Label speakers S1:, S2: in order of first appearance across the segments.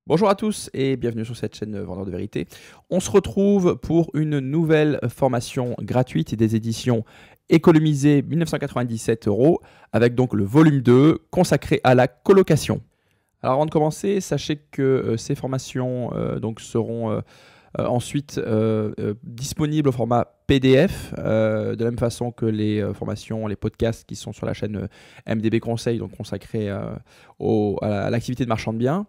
S1: Bonjour à tous et bienvenue sur cette chaîne Vendeur de Vérité. On se retrouve pour une nouvelle formation gratuite et des éditions économisées 1997 € avec donc le volume 2 consacré à la colocation. Alors avant de commencer, sachez que ces formations donc seront ensuite disponibles au format PDF de la même façon que les formations, les podcasts qui sont sur la chaîne MDB Conseil, donc consacrés à l'activité de marchand de biens.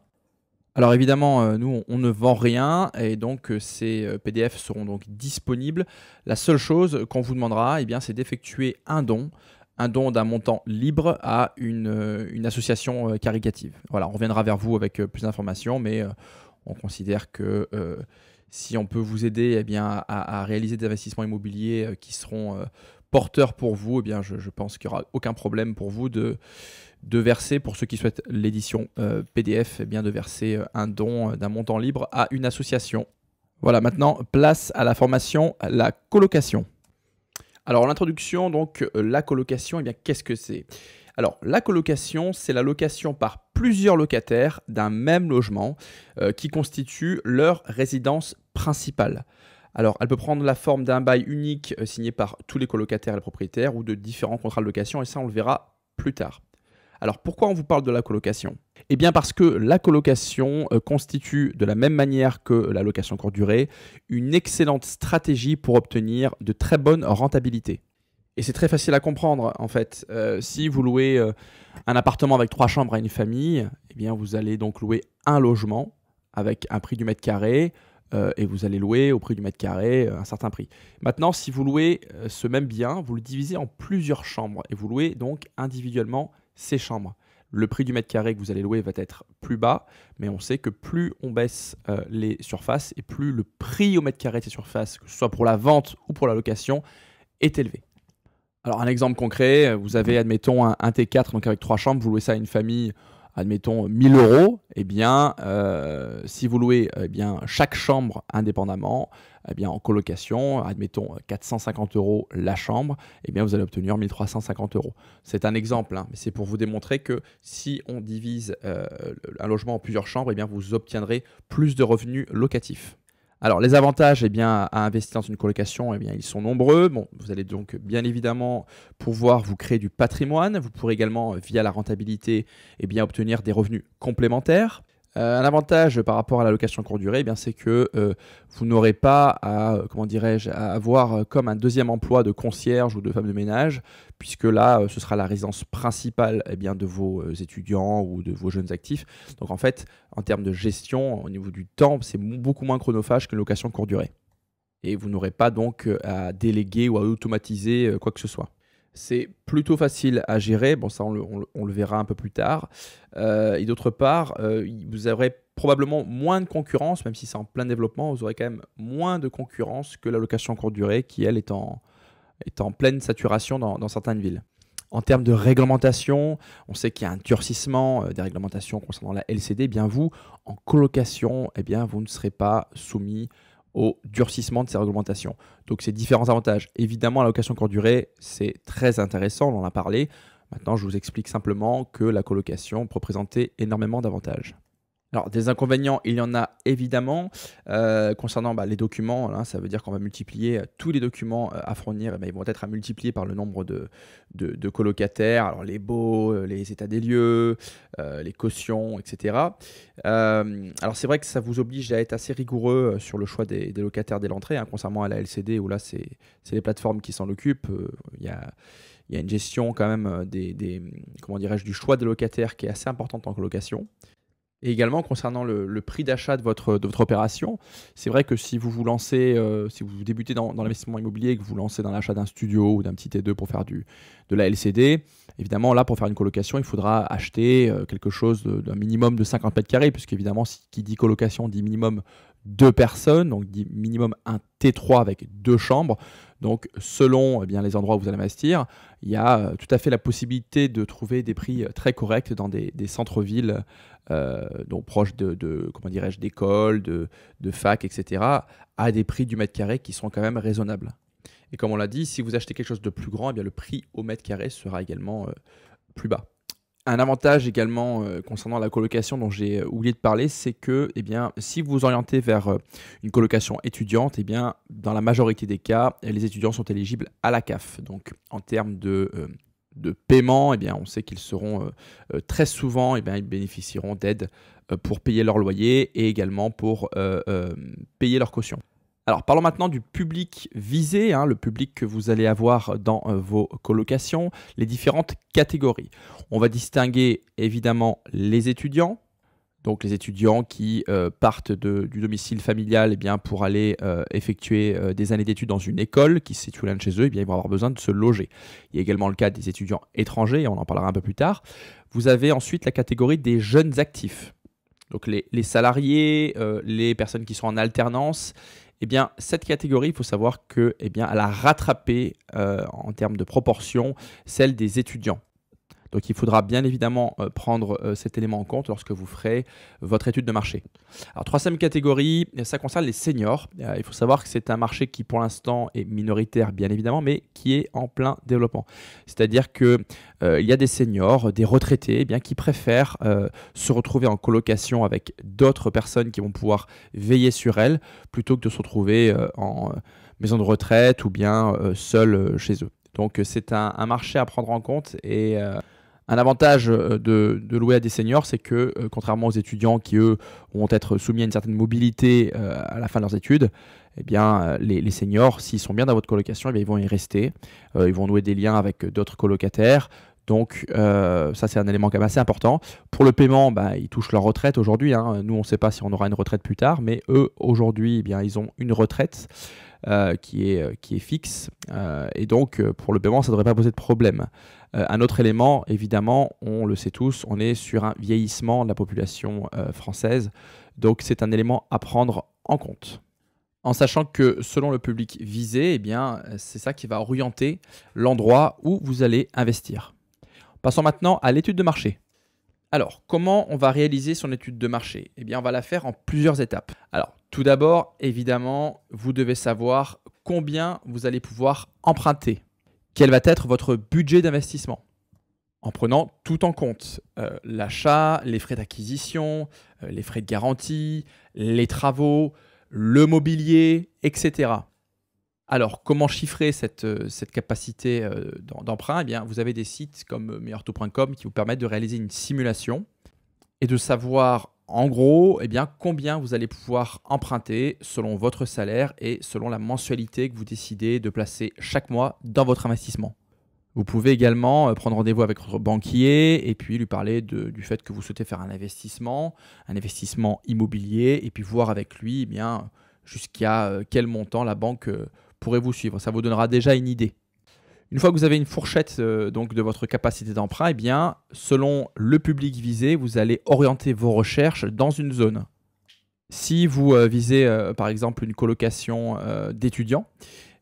S1: Alors évidemment, nous, on ne vend rien et donc ces PDF seront donc disponibles. La seule chose qu'on vous demandera, eh bien, c'est d'effectuer un don d'un montant libre à une association caritative. Voilà, on reviendra vers vous avec plus d'informations, mais on considère que si on peut vous aider eh bien, à réaliser des investissements immobiliers qui seront porteurs pour vous, eh bien, je pense qu'il n'y aura aucun problème pour vous de verser, pour ceux qui souhaitent l'édition PDF, eh bien de verser un don d'un montant libre à une association. Voilà, maintenant, place à la formation, la colocation. Alors, l'introduction, donc, la colocation, eh bien, qu'est-ce que c'est? Alors, la colocation, c'est la location par plusieurs locataires d'un même logement qui constitue leur résidence principale. Alors, elle peut prendre la forme d'un bail unique signé par tous les colocataires et les propriétaires ou de différents contrats de location, et ça, on le verra plus tard. Alors pourquoi on vous parle de la colocation? Eh bien parce que la colocation constitue de la même manière que la location courte durée une excellente stratégie pour obtenir de très bonnes rentabilités. Et c'est très facile à comprendre en fait. Si vous louez un appartement avec 3 chambres à une famille, eh bien vous allez donc louer un logement avec un prix du mètre carré et vous allez louer au prix du mètre carré un certain prix. Maintenant, si vous louez ce même bien, vous le divisez en plusieurs chambres et vous louez donc individuellement ces chambres. Le prix du mètre carré que vous allez louer va être plus bas, mais on sait que plus on baisse les surfaces et plus le prix au mètre carré de ces surfaces, que ce soit pour la vente ou pour la location, est élevé. Alors un exemple concret, vous avez admettons un T4 donc avec 3 chambres, vous louez ça à une famille, admettons 1000 €, eh bien si vous louez chaque chambre indépendamment, eh bien en colocation, admettons 450 € la chambre, eh bien vous allez obtenir 1350 €. C'est un exemple, hein, mais c'est pour vous démontrer que si on divise un logement en plusieurs chambres, eh bien vous obtiendrez plus de revenus locatifs. Alors, les avantages eh bien, à investir dans une colocation, eh bien, ils sont nombreux. Bon, vous allez donc bien évidemment pouvoir vous créer du patrimoine. Vous pourrez également, via la rentabilité, eh bien, obtenir des revenus complémentaires. Un avantage par rapport à la location courte durée, eh bien, c'est que vous n'aurez pas à, comment dirais-je, à avoir comme un deuxième emploi de concierge ou de femme de ménage, puisque là, ce sera la résidence principale eh bien, de vos étudiants ou de vos jeunes actifs. Donc en fait, en termes de gestion, au niveau du temps, c'est beaucoup moins chronophage qu'une location courte durée. Et vous n'aurez pas donc à déléguer ou à automatiser quoi que ce soit. C'est plutôt facile à gérer, bon ça on le verra un peu plus tard. Et d'autre part, vous aurez probablement moins de concurrence, même si c'est en plein développement, vous aurez quand même moins de concurrence que la location courte durée qui elle est en pleine saturation dans certaines villes. En termes de réglementation, on sait qu'il y a un durcissement des réglementations concernant la LCD. Eh bien vous, en colocation, eh bien, vous ne serez pas soumis au durcissement de ces réglementations. Donc ces différents avantages. Évidemment, la location courte durée, c'est très intéressant, on en a parlé. Maintenant, je vous explique simplement que la colocation peut présenter énormément d'avantages. Alors, des inconvénients, il y en a évidemment. Concernant les documents, là, ça veut dire qu'on va multiplier tous les documents à fournir. Ils vont être à multiplier par le nombre de colocataires. Alors, les baux, les états des lieux, les cautions, etc. Alors, c'est vrai que ça vous oblige à être assez rigoureux sur le choix des locataires dès l'entrée, hein, contrairement à la LCD où là, c'est les plateformes qui s'en occupent. Il y a une gestion quand même comment dirais-je, du choix des locataires qui est assez importante en colocation. Et également concernant le prix d'achat de votre opération, c'est vrai que si vous vous lancez, si vous débutez dans l'investissement immobilier et que vous lancez dans l'achat d'un studio ou d'un petit T2 pour faire de la LCD, évidemment là pour faire une colocation, il faudra acheter quelque chose d'un minimum de 50 mètres carrés, puisque évidemment qui dit colocation dit minimum 2 personnes, donc dit minimum un T3 avec 2 chambres. Donc selon les endroits où vous allez investir, il y a tout à fait la possibilité de trouver des prix très corrects dans des centres-villes donc proches comment dirais-je, d'écoles, de fac, etc., à des prix du mètre carré qui sont quand même raisonnables. Et comme on l'a dit, si vous achetez quelque chose de plus grand, eh bien, le prix au mètre carré sera également plus bas. Un avantage également concernant la colocation dont j'ai oublié de parler, c'est que si vous vous orientez vers une colocation étudiante, dans la majorité des cas, les étudiants sont éligibles à la CAF. Donc en termes de paiement, on sait qu'ils seront très souvent, ils bénéficieront d'aides pour payer leur loyer et également pour payer leur caution. Alors parlons maintenant du public visé, le public que vous allez avoir dans vos colocations, les différentes catégories. On va distinguer évidemment les étudiants, donc les étudiants qui partent du domicile familial pour aller effectuer des années d'études dans une école qui se situe loin de chez eux, ils vont avoir besoin de se loger. Il y a également le cas des étudiants étrangers, et on en parlera un peu plus tard. Vous avez ensuite la catégorie des jeunes actifs, donc les salariés, les personnes qui sont en alternance. Cette catégorie, il faut savoir qu'elle a rattrapé en termes de proportion celle des étudiants. Donc il faudra bien évidemment prendre cet élément en compte lorsque vous ferez votre étude de marché. Alors troisième catégorie, ça concerne les seniors. Il faut savoir que c'est un marché qui pour l'instant est minoritaire bien évidemment, mais qui est en plein développement. C'est-à-dire qu'il y a des seniors, des retraités qui préfèrent se retrouver en colocation avec d'autres personnes qui vont pouvoir veiller sur elles plutôt que de se retrouver en maison de retraite ou bien seuls chez eux. Donc c'est un marché à prendre en compte et un avantage de louer à des seniors, c'est que contrairement aux étudiants qui, eux, vont être soumis à une certaine mobilité à la fin de leurs études, les seniors, s'ils sont bien dans votre colocation, ils vont y rester. Ils vont nouer des liens avec d'autres colocataires. Donc ça, c'est un élément quand même assez important. Pour le paiement, ils touchent leur retraite aujourd'hui. Nous, on ne sait pas si on aura une retraite plus tard, mais eux, aujourd'hui, ils ont une retraite qui est fixe. Et donc, pour le paiement, ça ne devrait pas poser de problème. Un autre élément, évidemment, on le sait tous, on est sur un vieillissement de la population française. Donc, c'est un élément à prendre en compte. En sachant que selon le public visé, c'est ça qui va orienter l'endroit où vous allez investir. Passons maintenant à l'étude de marché. Alors, comment on va réaliser son étude de marché? On va la faire en plusieurs étapes. Alors, tout d'abord, évidemment, vous devez savoir combien vous allez pouvoir emprunter. Quel va être votre budget d'investissement? En prenant tout en compte, l'achat, les frais d'acquisition, les frais de garantie, les travaux, le mobilier, etc. Alors, comment chiffrer cette capacité d'emprunt? Vous avez des sites comme meilleurtaux.com qui vous permettent de réaliser une simulation et de savoir en gros combien vous allez pouvoir emprunter selon votre salaire et selon la mensualité que vous décidez de placer chaque mois dans votre investissement. Vous pouvez également prendre rendez-vous avec votre banquier et puis lui parler du fait que vous souhaitez faire un investissement immobilier, et puis voir avec lui jusqu'à quel montant la banque pourrait vous suivre. Ça vous donnera déjà une idée. Une fois que vous avez une fourchette donc de votre capacité d'emprunt, selon le public visé, vous allez orienter vos recherches dans une zone. Si vous visez par exemple une colocation d'étudiants,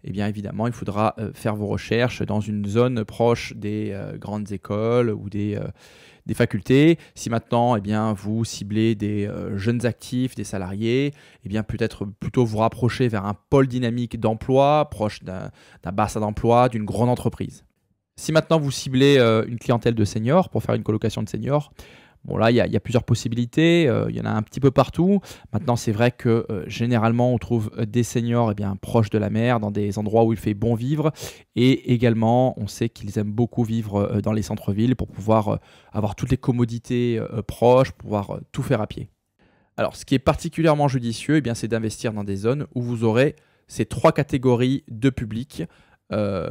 S1: évidemment, il faudra faire vos recherches dans une zone proche des grandes écoles ou des facultés. Si maintenant, vous ciblez des jeunes actifs, des salariés, peut-être plutôt vous rapprocher vers un pôle dynamique d'emploi, proche d'un bassin d'emploi, d'une grande entreprise. Si maintenant vous ciblez une clientèle de seniors pour faire une colocation de seniors, bon là, il y a plusieurs possibilités, il y en a un petit peu partout. Maintenant, c'est vrai que généralement, on trouve des seniors proches de la mer, dans des endroits où il fait bon vivre. Et également, on sait qu'ils aiment beaucoup vivre dans les centres-villes pour pouvoir avoir toutes les commodités proches, pouvoir tout faire à pied. Alors, ce qui est particulièrement judicieux, c'est d'investir dans des zones où vous aurez ces trois catégories de public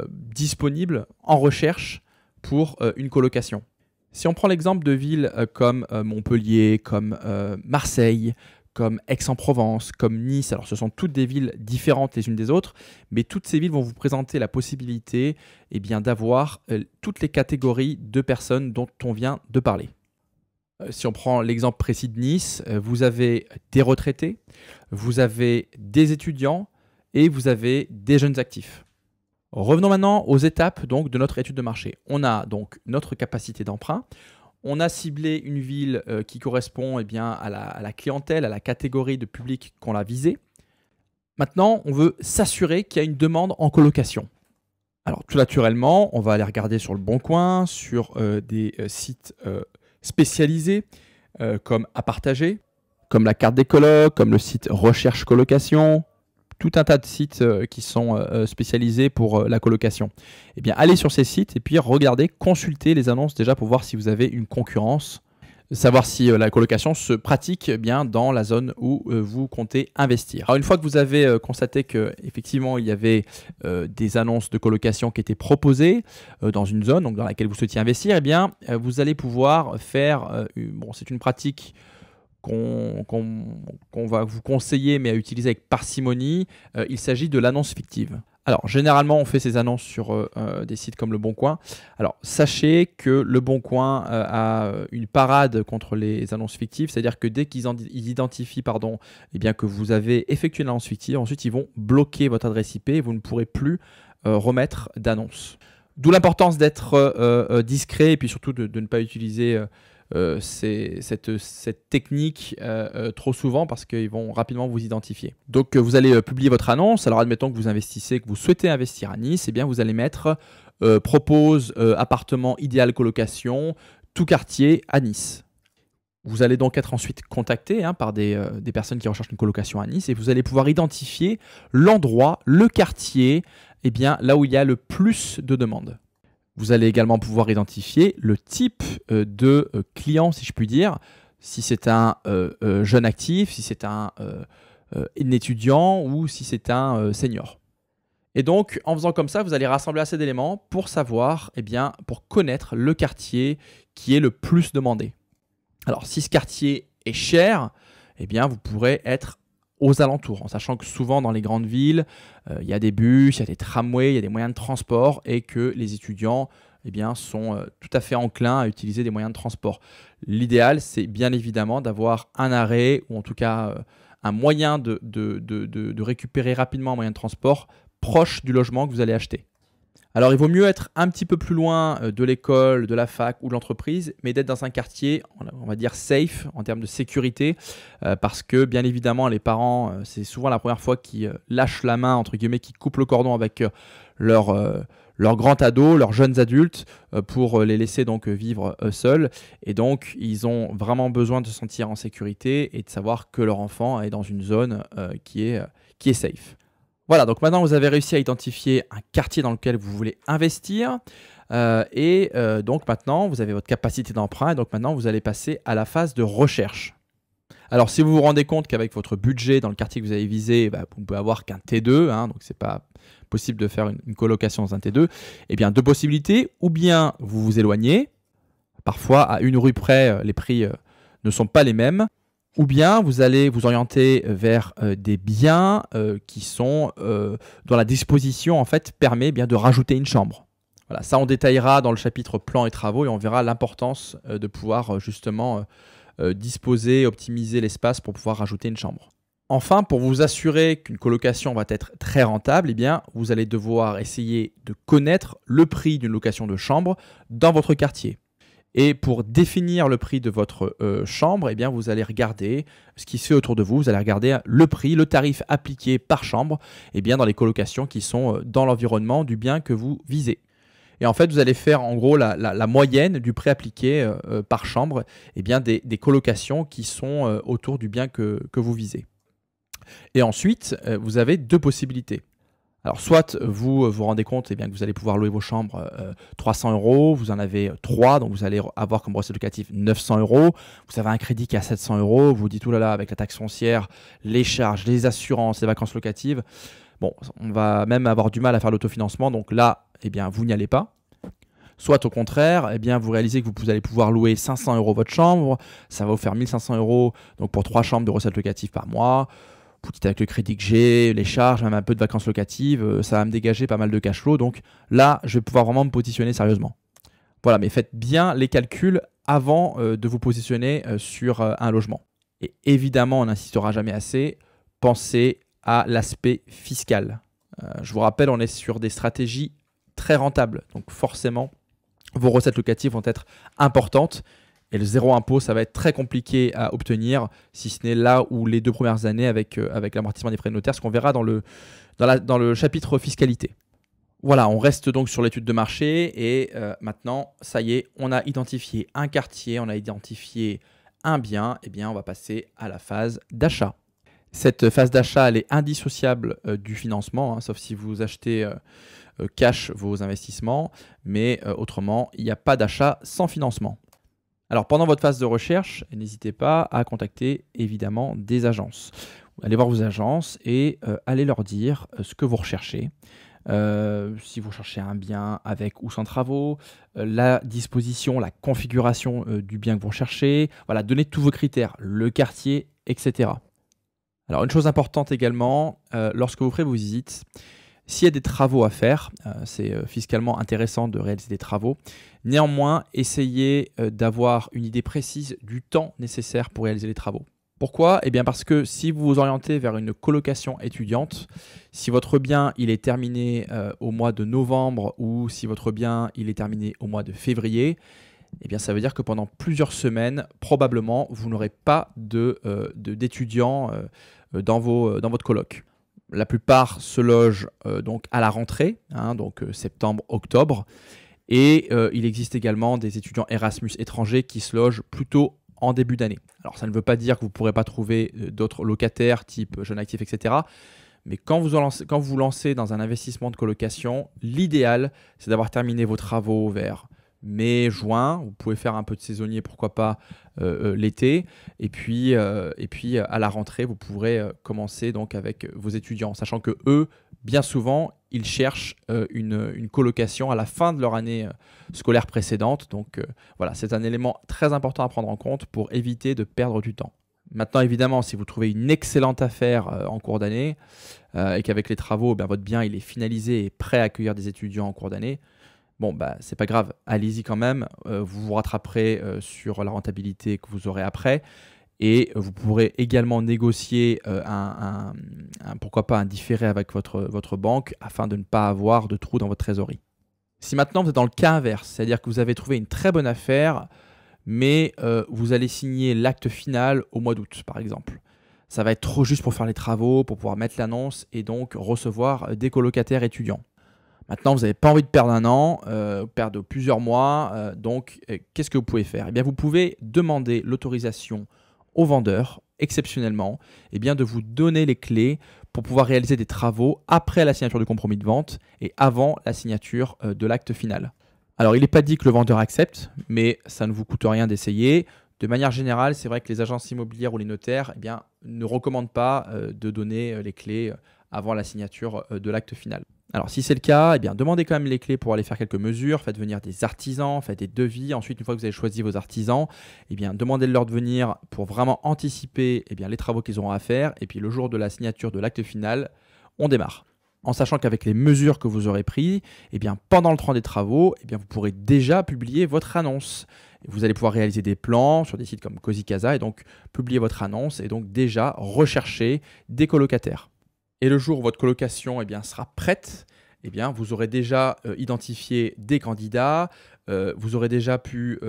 S1: disponibles en recherche pour une colocation. Si on prend l'exemple de villes comme Montpellier, comme Marseille, comme Aix-en-Provence, comme Nice, alors ce sont toutes des villes différentes les unes des autres, mais toutes ces villes vont vous présenter la possibilité d'avoir toutes les catégories de personnes dont on vient de parler. Si on prend l'exemple précis de Nice, vous avez des retraités, vous avez des étudiants et vous avez des jeunes actifs. Revenons maintenant aux étapes donc, de notre étude de marché. On a donc notre capacité d'emprunt. On a ciblé une ville qui correspond à la clientèle, à la catégorie de public qu'on a visée. Maintenant, on veut s'assurer qu'il y a une demande en colocation. Alors tout naturellement, on va aller regarder sur le Bon Coin, sur des sites spécialisés comme À Partager, comme la carte des colocs, comme le site Recherche Colocation, tout un tas de sites qui sont spécialisés pour la colocation. Eh bien, allez sur ces sites et puis regardez, consultez les annonces déjà pour voir si vous avez une concurrence, savoir si la colocation se pratique bien dans la zone où vous comptez investir. Alors une fois que vous avez constaté qu'effectivement il y avait des annonces de colocation qui étaient proposées dans une zone donc dans laquelle vous souhaitiez investir, eh bien vous allez pouvoir faire, bon c'est une pratique qu'on va vous conseiller mais à utiliser avec parcimonie, il s'agit de l'annonce fictive. Alors, généralement, on fait ces annonces sur des sites comme Le Bon Coin. Alors, sachez que Le Bon Coin a une parade contre les annonces fictives, c'est-à-dire que dès qu'ils identifient eh bien, que vous avez effectué une annonce fictive, ensuite, ils vont bloquer votre adresse IP et vous ne pourrez plus remettre d'annonce. D'où l'importance d'être discret et puis surtout de ne pas utiliser cette technique trop souvent parce qu'ils vont rapidement vous identifier. Donc vous allez publier votre annonce. Alors admettons que vous investissez, que vous souhaitez investir à Nice, eh bien vous allez mettre propose appartement idéal colocation, tout quartier à Nice. Vous allez donc être ensuite contacté par des personnes qui recherchent une colocation à Nice et vous allez pouvoir identifier l'endroit, le quartier, eh bien, là où il y a le plus de demandes. Vous allez également pouvoir identifier le type de client, si je puis dire, si c'est un jeune actif, si c'est un étudiant ou si c'est un senior. Et donc, en faisant comme ça, vous allez rassembler assez d'éléments pour savoir, eh bien, pour connaître le quartier qui est le plus demandé. Alors, si ce quartier est cher, eh bien, vous pourrez être aux alentours, en sachant que souvent dans les grandes villes, il y a des bus, il y a des tramways, il y a des moyens de transport et que les étudiants eh bien, sont tout à fait enclins à utiliser des moyens de transport. L'idéal, c'est bien évidemment d'avoir un arrêt ou en tout cas un moyen de récupérer rapidement un moyen de transport proche du logement que vous allez acheter. Alors, il vaut mieux être un petit peu plus loin de l'école, de la fac ou de l'entreprise, mais d'être dans un quartier, on va dire safe en termes de sécurité, parce que bien évidemment, les parents, c'est souvent la première fois qu'ils lâchent la main, entre guillemets, qu'ils coupent le cordon avec leur grand ado, leurs jeunes adultes, pour les laisser donc vivre seuls. Et donc, ils ont vraiment besoin de se sentir en sécurité et de savoir que leur enfant est dans une zone qui est safe. Voilà, donc maintenant vous avez réussi à identifier un quartier dans lequel vous voulez investir donc maintenant vous avez votre capacité d'emprunt et donc maintenant vous allez passer à la phase de recherche. Alors si vous vous rendez compte qu'avec votre budget dans le quartier que vous avez visé, vous ne pouvez avoir qu'un T2, donc c'est pas possible de faire une colocation dans un T2, eh bien deux possibilités, ou bien vous vous éloignez, parfois à une rue près les prix ne sont pas les mêmes, ou bien vous allez vous orienter vers des biens qui sont dont la disposition en fait permet bien de rajouter une chambre. Voilà, ça on détaillera dans le chapitre plan et travaux et on verra l'importance de pouvoir justement disposer, optimiser l'espace pour pouvoir rajouter une chambre. Enfin, pour vous assurer qu'une colocation va être très rentable, eh bien, vous allez devoir essayer de connaître le prix d'une location de chambre dans votre quartier. Et pour définir le prix de votre chambre, eh bien, vous allez regarder ce qui se fait autour de vous. Vous allez regarder le prix, le tarif appliqué par chambre eh bien, dans les colocations qui sont dans l'environnement du bien que vous visez. Et en fait, vous allez faire en gros la moyenne du prix appliqué par chambre eh bien, des colocations qui sont autour du bien que vous visez. Et ensuite, vous avez deux possibilités. Alors, soit vous vous rendez compte eh bien, que vous allez pouvoir louer vos chambres 300 €, vous en avez 3, donc vous allez avoir comme recette locative 900 €. Vous avez un crédit qui est à 700 €, vous vous dites, oulala, avec la taxe foncière, les charges, les assurances, les vacances locatives, bon, on va même avoir du mal à faire l'autofinancement, donc là, eh bien, vous n'y allez pas. Soit au contraire, eh bien, vous réalisez que vous allez pouvoir louer 500 € votre chambre, ça va vous faire 1500 € donc pour 3 chambres de recettes locatives par mois. Vous dites avec le crédit que j'ai, les charges, même un peu de vacances locatives, ça va me dégager pas mal de cash flow. Donc là, je vais pouvoir vraiment me positionner sérieusement. Voilà, mais faites bien les calculs avant de vous positionner sur un logement. Et évidemment, on n'insistera jamais assez, pensez à l'aspect fiscal. Je vous rappelle, on est sur des stratégies très rentables. Donc forcément, vos recettes locatives vont être importantes. Et le zéro impôt, ça va être très compliqué à obtenir, si ce n'est là où les 2 premières années avec l'amortissement des frais de notaire, ce qu'on verra dans le chapitre fiscalité. Voilà, on reste donc sur l'étude de marché et maintenant, ça y est, on a identifié un quartier, on a identifié un bien, et bien on va passer à la phase d'achat. Cette phase d'achat, elle est indissociable du financement, hein, sauf si vous achetez cash vos investissements, mais autrement, il n'y a pas d'achat sans financement. Alors pendant votre phase de recherche, n'hésitez pas à contacter évidemment des agences. Allez voir vos agences et allez leur dire ce que vous recherchez. Si vous cherchez un bien avec ou sans travaux, la disposition, la configuration du bien que vous recherchez, voilà, donnez tous vos critères, le quartier, etc. Alors une chose importante également, lorsque vous ferez vos visites, s'il y a des travaux à faire, c'est fiscalement intéressant de réaliser des travaux. Néanmoins, essayez d'avoir une idée précise du temps nécessaire pour réaliser les travaux. Pourquoi? Eh bien parce que si vous vous orientez vers une colocation étudiante, si votre bien il est terminé au mois de novembre ou si votre bien il est terminé au mois de février, eh bien ça veut dire que pendant plusieurs semaines, probablement, vous n'aurez pas d'étudiants dans votre coloc. La plupart se logent donc à la rentrée, hein, donc septembre, octobre. Et il existe également des étudiants Erasmus étrangers qui se logent plutôt en début d'année. Alors ça ne veut pas dire que vous ne pourrez pas trouver d'autres locataires type jeunes actifs, etc. Mais quand vous lancez dans un investissement de colocation, l'idéal, c'est d'avoir terminé vos travaux vers mai, juin. Vous pouvez faire un peu de saisonnier, pourquoi pas l'été. Et puis à la rentrée, vous pourrez commencer donc avec vos étudiants, sachant que eux, bien souvent, ils cherchent une colocation à la fin de leur année scolaire précédente. Donc voilà, c'est un élément très important à prendre en compte pour éviter de perdre du temps. Maintenant, évidemment, si vous trouvez une excellente affaire en cours d'année et qu'avec les travaux, votre bien il est finalisé et prêt à accueillir des étudiants en cours d'année, bon, c'est pas grave, allez-y quand même. Vous vous rattraperez sur la rentabilité que vous aurez après. Et vous pourrez également négocier pourquoi pas un différé avec votre banque afin de ne pas avoir de trou dans votre trésorerie. Si maintenant vous êtes dans le cas inverse, c'est-à-dire que vous avez trouvé une très bonne affaire, mais vous allez signer l'acte final au mois d'août, par exemple. Ça va être trop juste pour faire les travaux, pour pouvoir mettre l'annonce et donc recevoir des colocataires étudiants. Maintenant, vous n'avez pas envie de perdre un an, perdre plusieurs mois. Donc, qu'est-ce que vous pouvez faire? Eh bien, vous pouvez demander l'autorisation au vendeur, exceptionnellement, de vous donner les clés pour pouvoir réaliser des travaux après la signature du compromis de vente et avant la signature de l'acte final. Alors, il n'est pas dit que le vendeur accepte, mais ça ne vous coûte rien d'essayer. De manière générale, c'est vrai que les agences immobilières ou les notaires ne recommandent pas de donner les clés avant la signature de l'acte final. Alors, si c'est le cas, demandez quand même les clés pour aller faire quelques mesures, faites venir des artisans, faites des devis. Ensuite, une fois que vous avez choisi vos artisans, demandez-leur de venir pour vraiment anticiper les travaux qu'ils auront à faire. Et puis, le jour de la signature de l'acte final, on démarre. En sachant qu'avec les mesures que vous aurez prises, pendant le temps des travaux, vous pourrez déjà publier votre annonce. Vous allez pouvoir réaliser des plans sur des sites comme Cozy Casa et donc publier votre annonce et donc déjà rechercher des colocataires. Et le jour où votre colocation sera prête, vous aurez déjà identifié des candidats, vous aurez déjà pu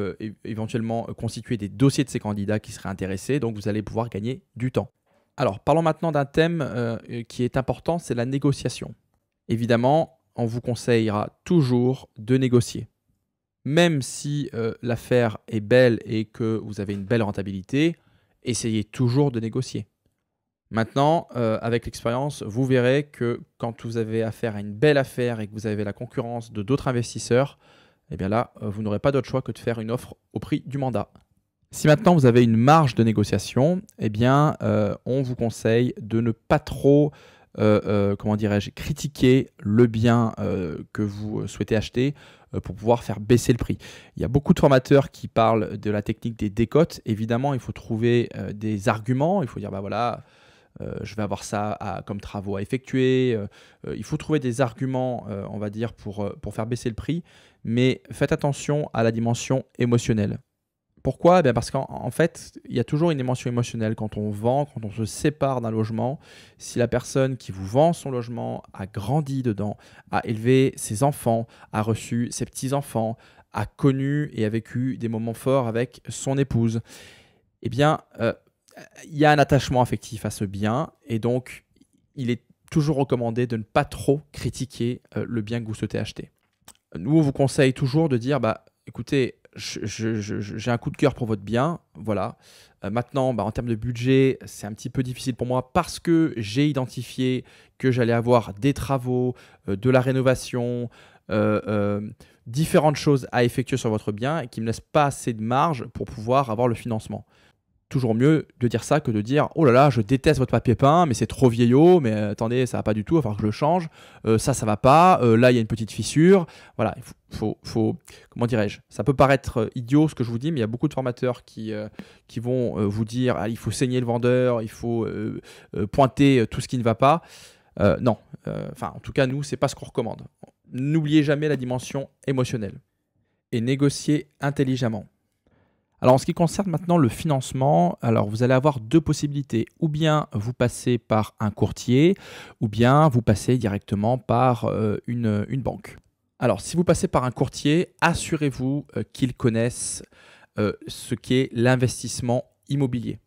S1: éventuellement constituer des dossiers de ces candidats qui seraient intéressés, donc vous allez pouvoir gagner du temps. Alors, parlons maintenant d'un thème qui est important, c'est la négociation. Évidemment, on vous conseillera toujours de négocier. Même si l'affaire est belle et que vous avez une belle rentabilité, essayez toujours de négocier. Maintenant, avec l'expérience, vous verrez que quand vous avez affaire à une belle affaire et que vous avez la concurrence de d'autres investisseurs, là, vous n'aurez pas d'autre choix que de faire une offre au prix du mandat. Si maintenant vous avez une marge de négociation, on vous conseille de ne pas trop critiquer le bien que vous souhaitez acheter pour pouvoir faire baisser le prix. Il y a beaucoup de formateurs qui parlent de la technique des décotes. Évidemment, il faut trouver des arguments. Il faut dire, je vais avoir ça comme travaux à effectuer. Il faut trouver des arguments, pour faire baisser le prix. Mais faites attention à la dimension émotionnelle. Pourquoi? Parce qu'en fait, il y a toujours une dimension émotionnelle quand on vend, quand on se sépare d'un logement. Si la personne qui vous vend son logement a grandi dedans, a élevé ses enfants, a reçu ses petits-enfants, a connu et a vécu des moments forts avec son épouse, il y a un attachement affectif à ce bien et donc il est toujours recommandé de ne pas trop critiquer le bien que vous souhaitez acheter. Nous, on vous conseille toujours de dire, écoutez, j'ai un coup de cœur pour votre bien, voilà. Maintenant, en termes de budget, c'est un petit peu difficile pour moi parce que j'ai identifié que j'allais avoir des travaux, de la rénovation, différentes choses à effectuer sur votre bien et qui ne me laissent pas assez de marge pour pouvoir avoir le financement. Toujours mieux de dire ça que de dire « Oh là là, je déteste votre papier peint, mais c'est trop vieillot, mais attendez, ça va pas du tout, il va falloir que je le change. Ça va pas, là il y a une petite fissure. » Voilà, comment dirais-je, ça peut paraître idiot ce que je vous dis, mais il y a beaucoup de formateurs qui vont vous dire il faut saigner le vendeur, il faut pointer tout ce qui ne va pas. Non, en tout cas, nous, c'est pas ce qu'on recommande. N'oubliez jamais la dimension émotionnelle et négociez intelligemment. Alors, en ce qui concerne maintenant le financement, alors vous allez avoir deux possibilités. Ou bien vous passez par un courtier, ou bien vous passez directement par une banque. Alors, si vous passez par un courtier, assurez-vous qu'il connaisse ce qu'est l'investissement immobilier.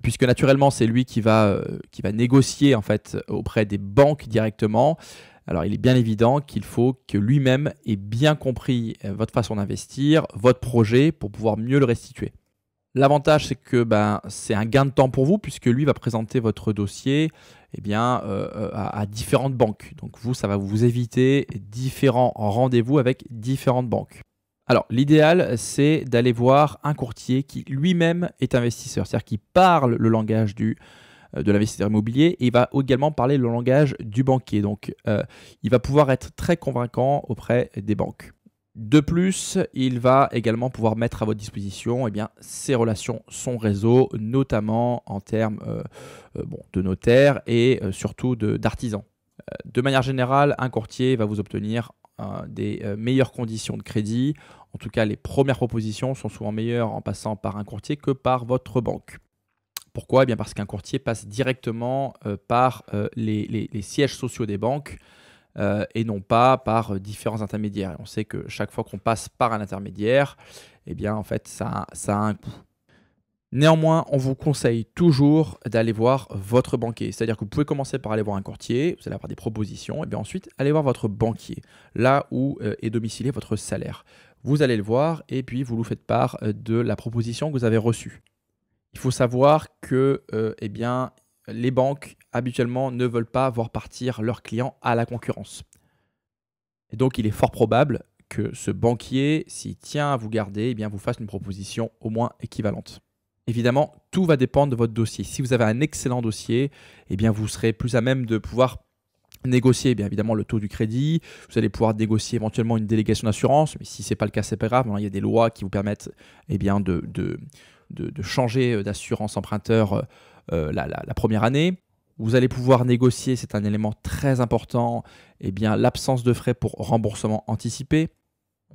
S1: Puisque naturellement, c'est lui qui va négocier en fait auprès des banques directement. Alors, il est bien évident qu'il faut que lui-même ait bien compris votre façon d'investir, votre projet pour pouvoir mieux le restituer. L'avantage, c'est que c'est un gain de temps pour vous puisque lui va présenter votre dossier à différentes banques. Donc, ça va vous éviter différents rendez-vous avec différentes banques. Alors, l'idéal, c'est d'aller voir un courtier qui lui-même est investisseur, c'est-à-dire qui parle le langage de l'investisseur immobilier et il va également parler le langage du banquier. Donc, il va pouvoir être très convaincant auprès des banques. De plus, il va également pouvoir mettre à votre disposition ses relations, son réseau, notamment en termes de notaires et surtout d'artisans. De manière générale, un courtier va vous obtenir des meilleures conditions de crédit. En tout cas, les premières propositions sont souvent meilleures en passant par un courtier que par votre banque. Pourquoi ? Parce qu'un courtier passe directement par les sièges sociaux des banques et non pas par différents intermédiaires. Et on sait que chaque fois qu'on passe par un intermédiaire, ça a un coût. Néanmoins, on vous conseille toujours d'aller voir votre banquier. C'est-à-dire que vous pouvez commencer par aller voir un courtier, vous allez avoir des propositions, et ensuite, allez voir votre banquier, là où est domicilié votre salaire. Vous allez le voir et puis vous nous faites part de la proposition que vous avez reçue. Il faut savoir que les banques, habituellement, ne veulent pas voir partir leurs clients à la concurrence. Et donc, il est fort probable que ce banquier, s'il tient à vous garder, vous fasse une proposition au moins équivalente. Évidemment, tout va dépendre de votre dossier. Si vous avez un excellent dossier, vous serez plus à même de pouvoir négocier évidemment le taux du crédit. Vous allez pouvoir négocier éventuellement une délégation d'assurance, mais si ce n'est pas le cas, c'est pas grave. Il y a des lois qui vous permettent de changer d'assurance emprunteur la première année. Vous allez pouvoir négocier, c'est un élément très important, l'absence de frais pour remboursement anticipé.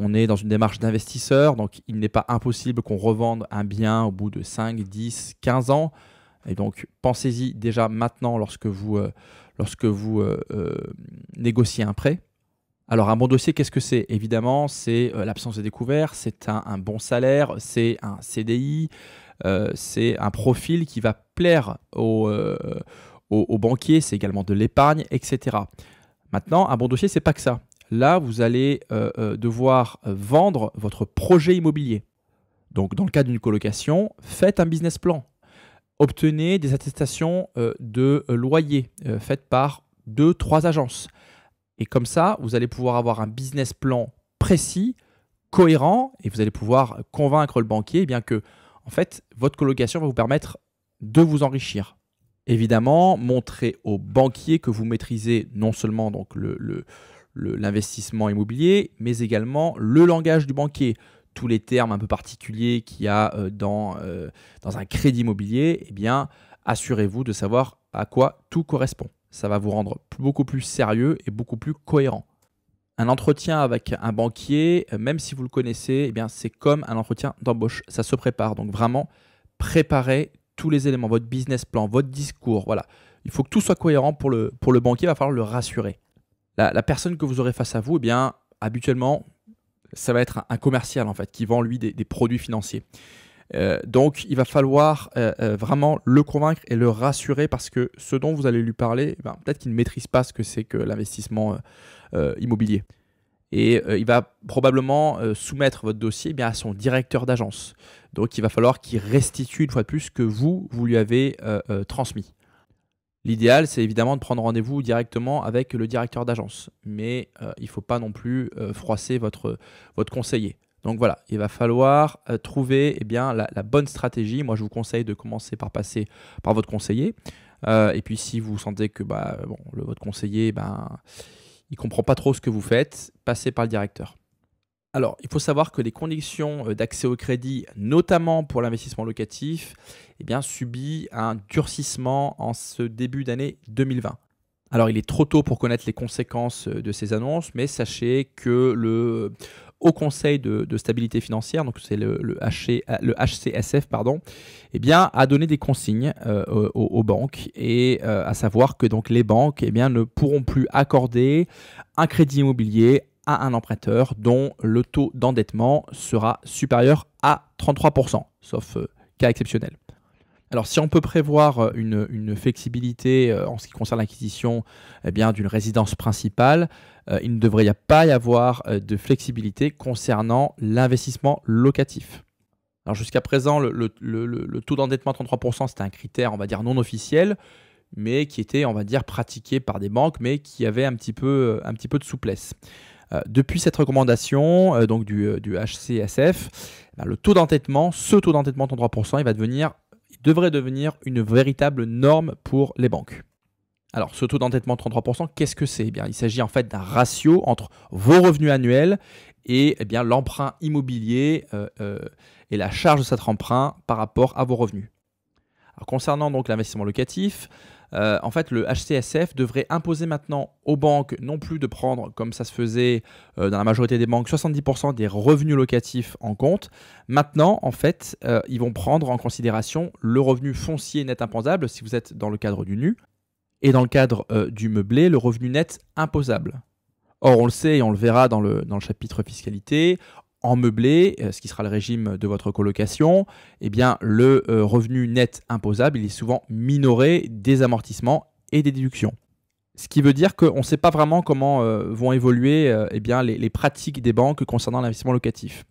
S1: On est dans une démarche d'investisseur, donc il n'est pas impossible qu'on revende un bien au bout de 5, 10, 15 ans. Et donc, pensez-y déjà maintenant lorsque vous négociez un prêt. Alors, un bon dossier, qu'est-ce que c'est ? Évidemment, c'est l'absence de découvert, c'est un bon salaire, c'est un CDI, c'est un profil qui va plaire aux banquiers, c'est également de l'épargne, etc. Maintenant, un bon dossier, c'est pas que ça. Là, vous allez devoir vendre votre projet immobilier. Donc, dans le cas d'une colocation, faites un business plan. Obtenez des attestations de loyer faites par 2-3 agences. Et comme ça, vous allez pouvoir avoir un business plan précis, cohérent, et vous allez pouvoir convaincre le banquier que en fait, votre colocation va vous permettre de vous enrichir. Évidemment, montrez au banquier que vous maîtrisez non seulement donc l'investissement immobilier, mais également le langage du banquier. Tous les termes un peu particuliers qu'il y a dans un crédit immobilier, assurez-vous de savoir à quoi tout correspond. Ça va vous rendre beaucoup plus sérieux et beaucoup plus cohérent. Un entretien avec un banquier, même si vous le connaissez, c'est comme un entretien d'embauche. Ça se prépare. Donc vraiment, préparez tous les éléments, votre business plan, votre discours. Voilà. Il faut que tout soit cohérent pour le banquier, il va falloir le rassurer. La personne que vous aurez face à vous, habituellement, ça va être un commercial en fait, qui vend lui des produits financiers. Donc, il va falloir vraiment le convaincre et le rassurer parce que ce dont vous allez lui parler, peut-être qu'il ne maîtrise pas ce que c'est que l'investissement immobilier. Et il va probablement soumettre votre dossier à son directeur d'agence. Donc, il va falloir qu'il restitue une fois de plus ce que vous lui avez transmis. L'idéal, c'est évidemment de prendre rendez-vous directement avec le directeur d'agence. Mais il ne faut pas non plus froisser votre conseiller. Donc voilà, il va falloir trouver la bonne stratégie. Moi, je vous conseille de commencer par passer par votre conseiller. Et puis, si vous sentez que votre conseiller, il ne comprend pas trop ce que vous faites, passez par le directeur. Alors, il faut savoir que les conditions d'accès au crédit, notamment pour l'investissement locatif, subit un durcissement en ce début d'année 2020. Alors, il est trop tôt pour connaître les conséquences de ces annonces, mais sachez que le Haut Conseil de stabilité financière, donc c'est le HCSF, a donné des consignes aux banques, et à savoir que donc, les banques ne pourront plus accorder un crédit immobilier à un emprunteur dont le taux d'endettement sera supérieur à 33%, sauf cas exceptionnel. Alors, si on peut prévoir une flexibilité en ce qui concerne l'acquisition d'une résidence principale, il ne devrait pas y avoir de flexibilité concernant l'investissement locatif. Alors, jusqu'à présent, le taux d'endettement à 33%, c'était un critère, on va dire, non officiel, mais qui était, on va dire, pratiqué par des banques, mais qui avait un petit peu de souplesse. Depuis cette recommandation donc du HCSF, le taux d'endettement, ce taux d'endettement de 33%, il devrait devenir une véritable norme pour les banques. Alors, ce taux d'endettement de 33%, qu'est-ce que c'est ? Il s'agit en fait d'un ratio entre vos revenus annuels et l'emprunt immobilier et la charge de cet emprunt par rapport à vos revenus. Alors, concernant donc l'investissement locatif, en fait, le HCSF devrait imposer maintenant aux banques non plus de prendre, comme ça se faisait dans la majorité des banques, 70% des revenus locatifs en compte. Maintenant, en fait, ils vont prendre en considération le revenu foncier net imposable si vous êtes dans le cadre du NU, et dans le cadre du meublé, le revenu net imposable. Or, on le sait et on le verra dans le chapitre fiscalité, en meublé, ce qui sera le régime de votre colocation, le revenu net imposable, il est souvent minoré des amortissements et des déductions. Ce qui veut dire qu'on ne sait pas vraiment comment vont évoluer les pratiques des banques concernant l'investissement locatif.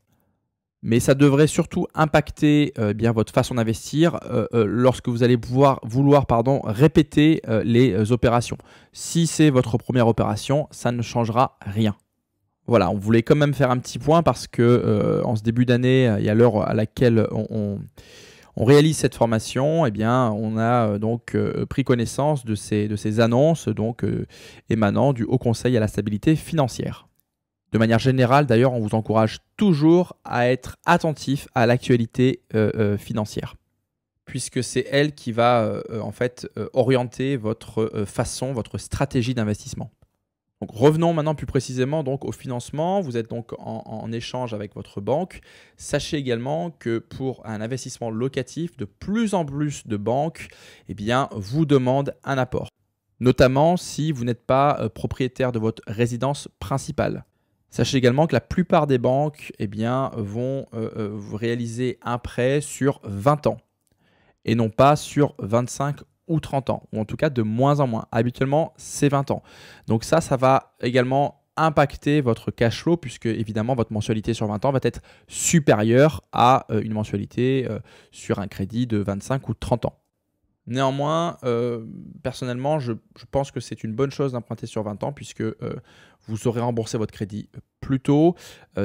S1: Mais ça devrait surtout impacter votre façon d'investir lorsque vous allez vouloir répéter les opérations. Si c'est votre première opération, ça ne changera rien. Voilà, on voulait quand même faire un petit point parce que en ce début d'année et à l'heure à laquelle on réalise cette formation, on a donc pris connaissance de ces annonces émanant du Haut Conseil à la stabilité financière. De manière générale, d'ailleurs, on vous encourage toujours à être attentif à l'actualité financière, puisque c'est elle qui va orienter votre votre stratégie d'investissement. Donc, revenons maintenant plus précisément au financement. Vous êtes donc en échange avec votre banque. Sachez également que pour un investissement locatif, de plus en plus de banques vous demandent un apport, notamment si vous n'êtes pas propriétaire de votre résidence principale. Sachez également que la plupart des banques vont réaliser un prêt sur 20 ans et non pas sur 25 ou 30 ans, ou en tout cas de moins en moins. Habituellement, c'est 20 ans. Donc ça va également impacter votre cash flow puisque évidemment votre mensualité sur 20 ans va être supérieure à une mensualité sur un crédit de 25 ou 30 ans. Néanmoins, personnellement, je pense que c'est une bonne chose d'emprunter sur 20 ans puisque vous aurez remboursé votre crédit plus tôt.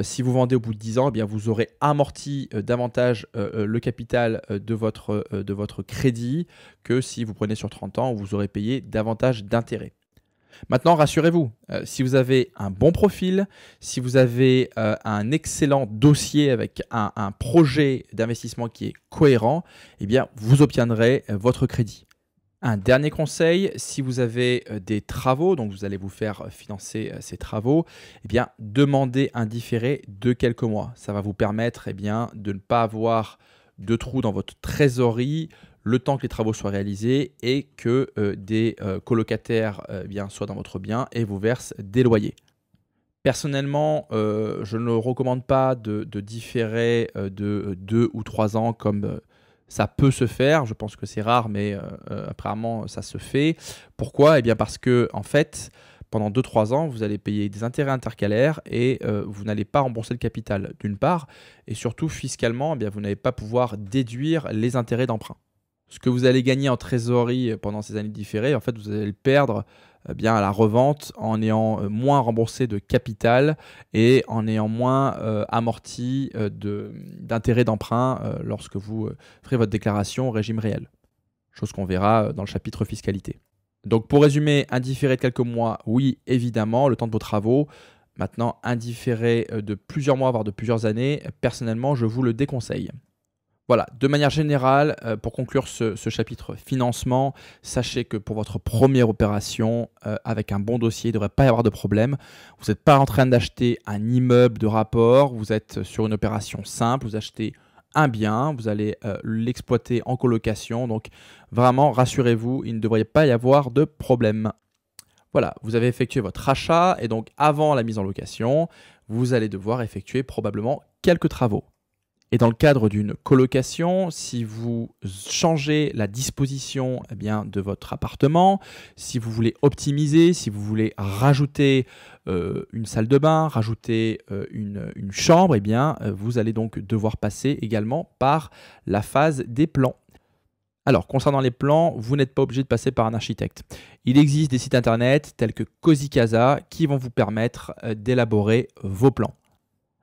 S1: Si vous vendez au bout de 10 ans, vous aurez amorti davantage le capital de votre crédit que si vous prenez sur 30 ans où vous aurez payé davantage d'intérêts. Maintenant, rassurez-vous, si vous avez un bon profil, si vous avez un excellent dossier avec un projet d'investissement qui est cohérent, vous obtiendrez votre crédit. Un dernier conseil, si vous avez des travaux, donc vous allez vous faire financer ces travaux, demandez un différé de quelques mois. Ça va vous permettre de ne pas avoir de trous dans votre trésorerie le temps que les travaux soient réalisés et que des colocataires soient dans votre bien et vous versent des loyers. Personnellement, je ne recommande pas de différer de 2 ou 3 ans comme ça peut se faire. Je pense que c'est rare, mais apparemment ça se fait. Pourquoi? Eh bien parce que en fait, pendant 2 3 ans, vous allez payer des intérêts intercalaires et vous n'allez pas rembourser le capital, d'une part. Et surtout, fiscalement, eh bien, vous n'allez pas pouvoir déduire les intérêts d'emprunt. Ce que vous allez gagner en trésorerie pendant ces années différées, en fait, vous allez le perdre bien à la revente en ayant moins remboursé de capital et en ayant moins amorti d'intérêts d'emprunt lorsque vous ferez votre déclaration au régime réel. Chose qu'on verra dans le chapitre fiscalité. Donc pour résumer, un différé de quelques mois, oui, évidemment, le temps de vos travaux. Maintenant, un différé de plusieurs mois, voire de plusieurs années, personnellement, je vous le déconseille. Voilà, de manière générale, pour conclure ce chapitre financement, sachez que pour votre première opération, avec un bon dossier, il ne devrait pas y avoir de problème. Vous n'êtes pas en train d'acheter un immeuble de rapport, vous êtes sur une opération simple, vous achetez un bien, vous allez l'exploiter en colocation. Donc vraiment, rassurez-vous, il ne devrait pas y avoir de problème. Voilà, vous avez effectué votre achat et donc avant la mise en location, vous allez devoir effectuer probablement quelques travaux. Et dans le cadre d'une colocation, si vous changez la disposition de votre appartement, si vous voulez optimiser, si vous voulez rajouter une salle de bain, rajouter une chambre, vous allez donc devoir passer également par la phase des plans. Alors, concernant les plans, vous n'êtes pas obligé de passer par un architecte. Il existe des sites internet tels que Cozy Casa qui vont vous permettre d'élaborer vos plans.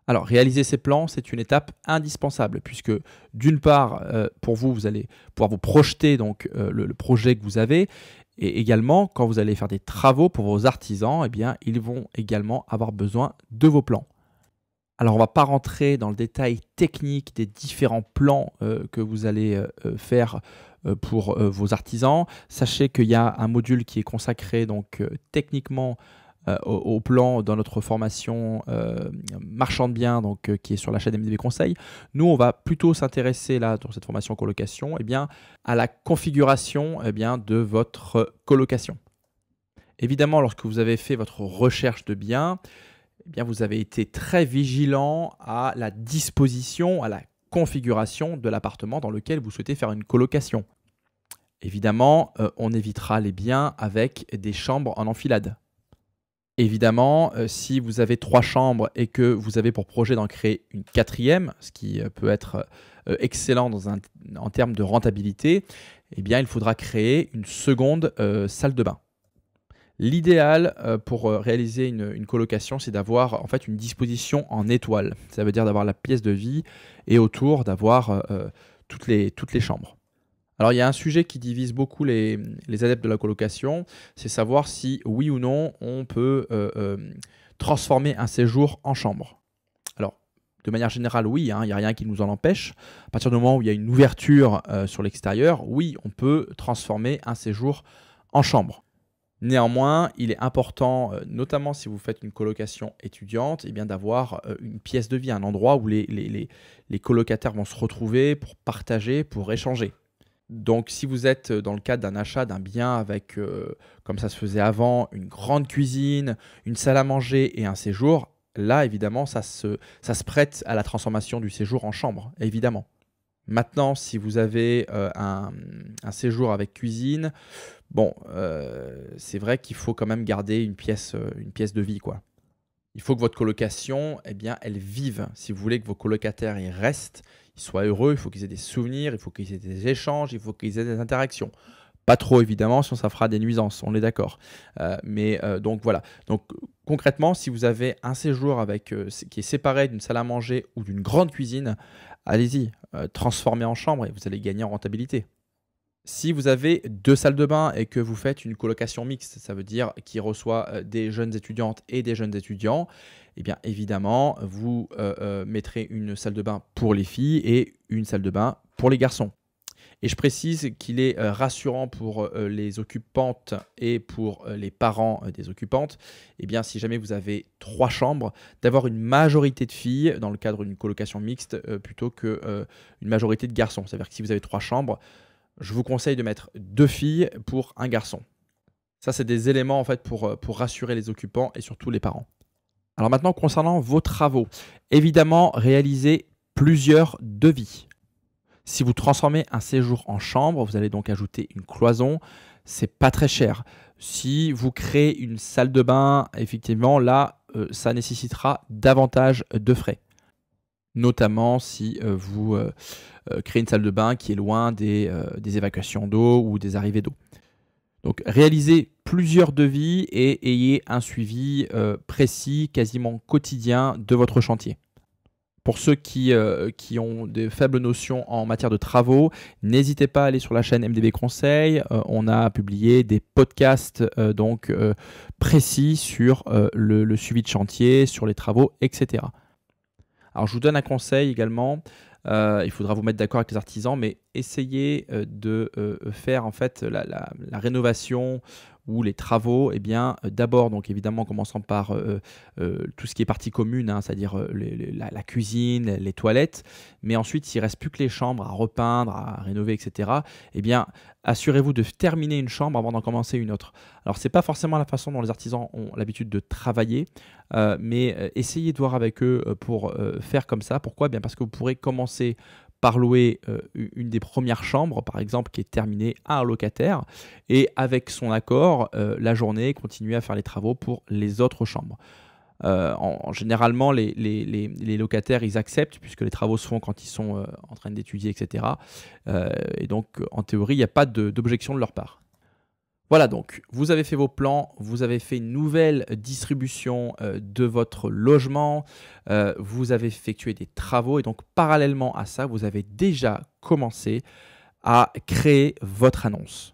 S1: Alors, réaliser ces plans, c'est une étape indispensable puisque d'une part, pour vous, vous allez pouvoir vous projeter donc, le projet que vous avez et également, quand vous allez faire des travaux pour vos artisans, ils vont également avoir besoin de vos plans. Alors, on ne va pas rentrer dans le détail technique des différents plans que vous allez faire pour vos artisans. Sachez qu'il y a un module qui est consacré donc techniquement au plan dans notre formation marchand de biens donc, qui est sur la chaîne MDB Conseil. Nous, on va plutôt s'intéresser là dans cette formation colocation à la configuration de votre colocation. Évidemment, lorsque vous avez fait votre recherche de biens, vous avez été très vigilant à la disposition, à la configuration de l'appartement dans lequel vous souhaitez faire une colocation. Évidemment, on évitera les biens avec des chambres en enfilade. Évidemment, si vous avez 3 chambres et que vous avez pour projet d'en créer une 4e, ce qui peut être excellent en termes de rentabilité, il faudra créer une seconde salle de bain. L'idéal pour réaliser une colocation, c'est d'avoir en fait une disposition en étoile. Ça veut dire d'avoir la pièce de vie et autour d'avoir toutes les chambres. Alors, il y a un sujet qui divise beaucoup les adeptes de la colocation, c'est savoir si, oui ou non, on peut transformer un séjour en chambre. Alors, de manière générale, oui, il n'y a rien qui nous en empêche. À partir du moment où il y a une ouverture sur l'extérieur, oui, on peut transformer un séjour en chambre. Néanmoins, il est important, notamment si vous faites une colocation étudiante, d'avoir une pièce de vie, un endroit où les colocataires vont se retrouver pour partager, pour échanger. Donc, si vous êtes dans le cadre d'un achat d'un bien avec, comme ça se faisait avant, une grande cuisine, une salle à manger et un séjour, là, évidemment, ça se prête à la transformation du séjour en chambre, évidemment. Maintenant, si vous avez un séjour avec cuisine, c'est vrai qu'il faut quand même garder une pièce de vie, quoi. Il faut que votre colocation, elle vive. Si vous voulez que vos colocataires y restent, ils soient heureux, il faut qu'ils aient des souvenirs, il faut qu'ils aient des échanges, il faut qu'ils aient des interactions. Pas trop évidemment, sinon ça fera des nuisances, on est d'accord. Donc voilà. Donc concrètement, si vous avez un séjour qui est séparé d'une salle à manger ou d'une grande cuisine, allez-y, transformez en chambre et vous allez gagner en rentabilité. Si vous avez 2 salles de bain et que vous faites une colocation mixte, ça veut dire qui reçoit des jeunes étudiantes et des jeunes étudiants, évidemment, vous mettrez une salle de bain pour les filles et une salle de bain pour les garçons. Et je précise qu'il est rassurant pour les occupantes et pour les parents des occupantes, si jamais vous avez 3 chambres, d'avoir une majorité de filles dans le cadre d'une colocation mixte plutôt qu'une majorité de garçons. C'est-à-dire que si vous avez 3 chambres, je vous conseille de mettre 2 filles pour un garçon. Ça, c'est des éléments en fait pour rassurer les occupants et surtout les parents. Alors maintenant, concernant vos travaux, évidemment, réalisez plusieurs devis. Si vous transformez un séjour en chambre, vous allez donc ajouter une cloison. C'est pas très cher. Si vous créez une salle de bain, effectivement, là, ça nécessitera davantage de frais. Notamment si vous créez une salle de bain qui est loin des évacuations d'eau ou des arrivées d'eau. Donc, réalisez plusieurs devis et ayez un suivi précis, quasiment quotidien de votre chantier. Pour ceux qui ont de faibles notions en matière de travaux, n'hésitez pas à aller sur la chaîne MDB Conseil. On a publié des podcasts précis sur le suivi de chantier, sur les travaux, etc. Alors, je vous donne un conseil également. Il faudra vous mettre d'accord avec les artisans, mais essayez de faire en fait la rénovation ou les travaux, d'abord, donc évidemment, en commençant par tout ce qui est partie commune, c'est-à-dire la cuisine, les toilettes, mais ensuite, s'il ne reste plus que les chambres à repeindre, à rénover, etc., assurez-vous de terminer une chambre avant d'en commencer une autre. Alors, ce n'est pas forcément la façon dont les artisans ont l'habitude de travailler, mais essayez de voir avec eux pour faire comme ça. Pourquoi ? Bien parce que vous pourrez commencer par louer une des premières chambres, par exemple, qui est terminée à un locataire, et avec son accord, la journée, continuer à faire les travaux pour les autres chambres. Généralement, les locataires, ils acceptent, puisque les travaux se font quand ils sont en train d'étudier, etc. Et donc, en théorie, il n'y a pas d'objection de leur part. Voilà, donc vous avez fait vos plans, vous avez fait une nouvelle distribution de votre logement, vous avez effectué des travaux et donc parallèlement à ça, vous avez déjà commencé à créer votre annonce.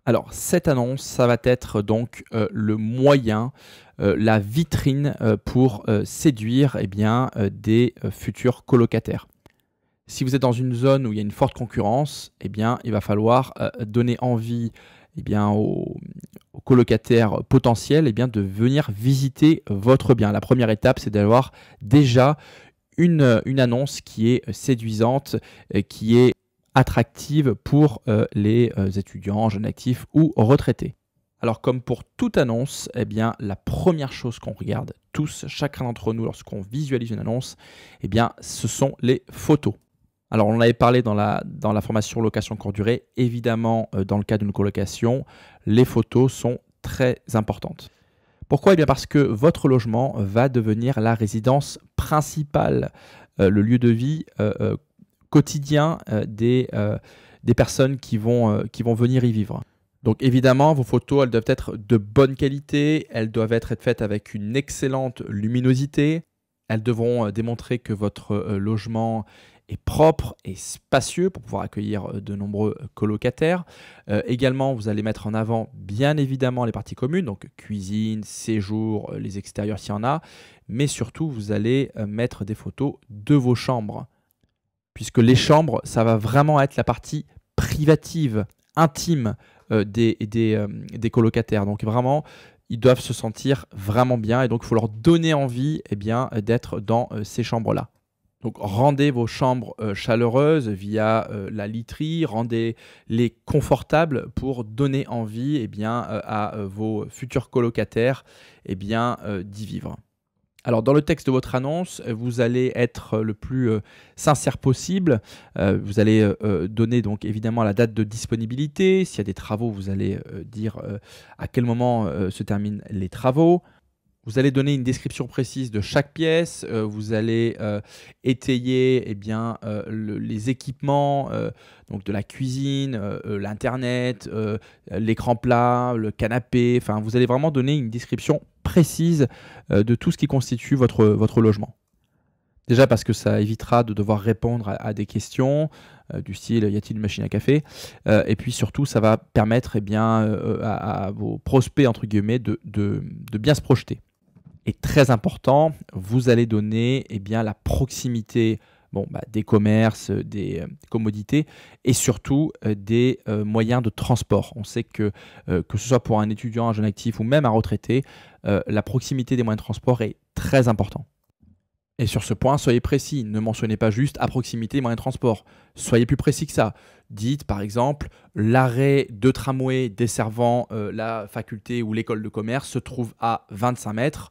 S1: Alors cette annonce, ça va être donc le moyen, la vitrine pour séduire des futurs colocataires. Si vous êtes dans une zone où il y a une forte concurrence, il va falloir donner envie aux colocataires potentiels de venir visiter votre bien. La première étape, c'est d'avoir déjà une annonce qui est séduisante, qui est attractive pour les étudiants, jeunes actifs ou retraités. Alors comme pour toute annonce, la première chose qu'on regarde tous, chacun d'entre nous, lorsqu'on visualise une annonce, ce sont les photos. Alors, on en avait parlé dans la formation location courte durée. Évidemment, dans le cas d'une colocation, les photos sont très importantes. Pourquoi ? Parce que votre logement va devenir la résidence principale, le lieu de vie quotidien des personnes qui vont venir y vivre. Donc évidemment, vos photos, elles doivent être de bonne qualité, elles doivent être faites avec une excellente luminosité, elles devront démontrer que votre logement est propre et spacieux pour pouvoir accueillir de nombreux colocataires. Également, vous allez mettre en avant bien évidemment les parties communes, donc cuisine, séjour, les extérieurs s'il y en a, mais surtout vous allez mettre des photos de vos chambres, puisque les chambres, ça va vraiment être la partie privative, intime des colocataires. Donc vraiment, ils doivent se sentir vraiment bien et donc il faut leur donner envie d'être dans ces chambres-là. Donc rendez vos chambres chaleureuses via la literie, rendez-les confortables pour donner envie à vos futurs colocataires d'y vivre. Alors dans le texte de votre annonce, vous allez être le plus sincère possible. Vous allez donner donc évidemment la date de disponibilité. S'il y a des travaux, vous allez dire à quel moment se terminent les travaux. Vous allez donner une description précise de chaque pièce, vous allez étayer les équipements, donc de la cuisine, l'internet, l'écran plat, le canapé, enfin vous allez vraiment donner une description précise de tout ce qui constitue votre logement. Déjà parce que ça évitera de devoir répondre à des questions du style « y a-t-il une machine à café ?» Et puis surtout, ça va permettre à vos prospects entre guillemets de bien se projeter. Et très important, vous allez donner la proximité des commerces, des commodités et surtout des moyens de transport. On sait que ce soit pour un étudiant, un jeune actif ou même un retraité, la proximité des moyens de transport est très importante. Et sur ce point, soyez précis. Ne mentionnez pas juste à proximité des moyens de transport. Soyez plus précis que ça. Dites par exemple, l'arrêt de tramway desservant la faculté ou l'école de commerce se trouve à 25 mètres.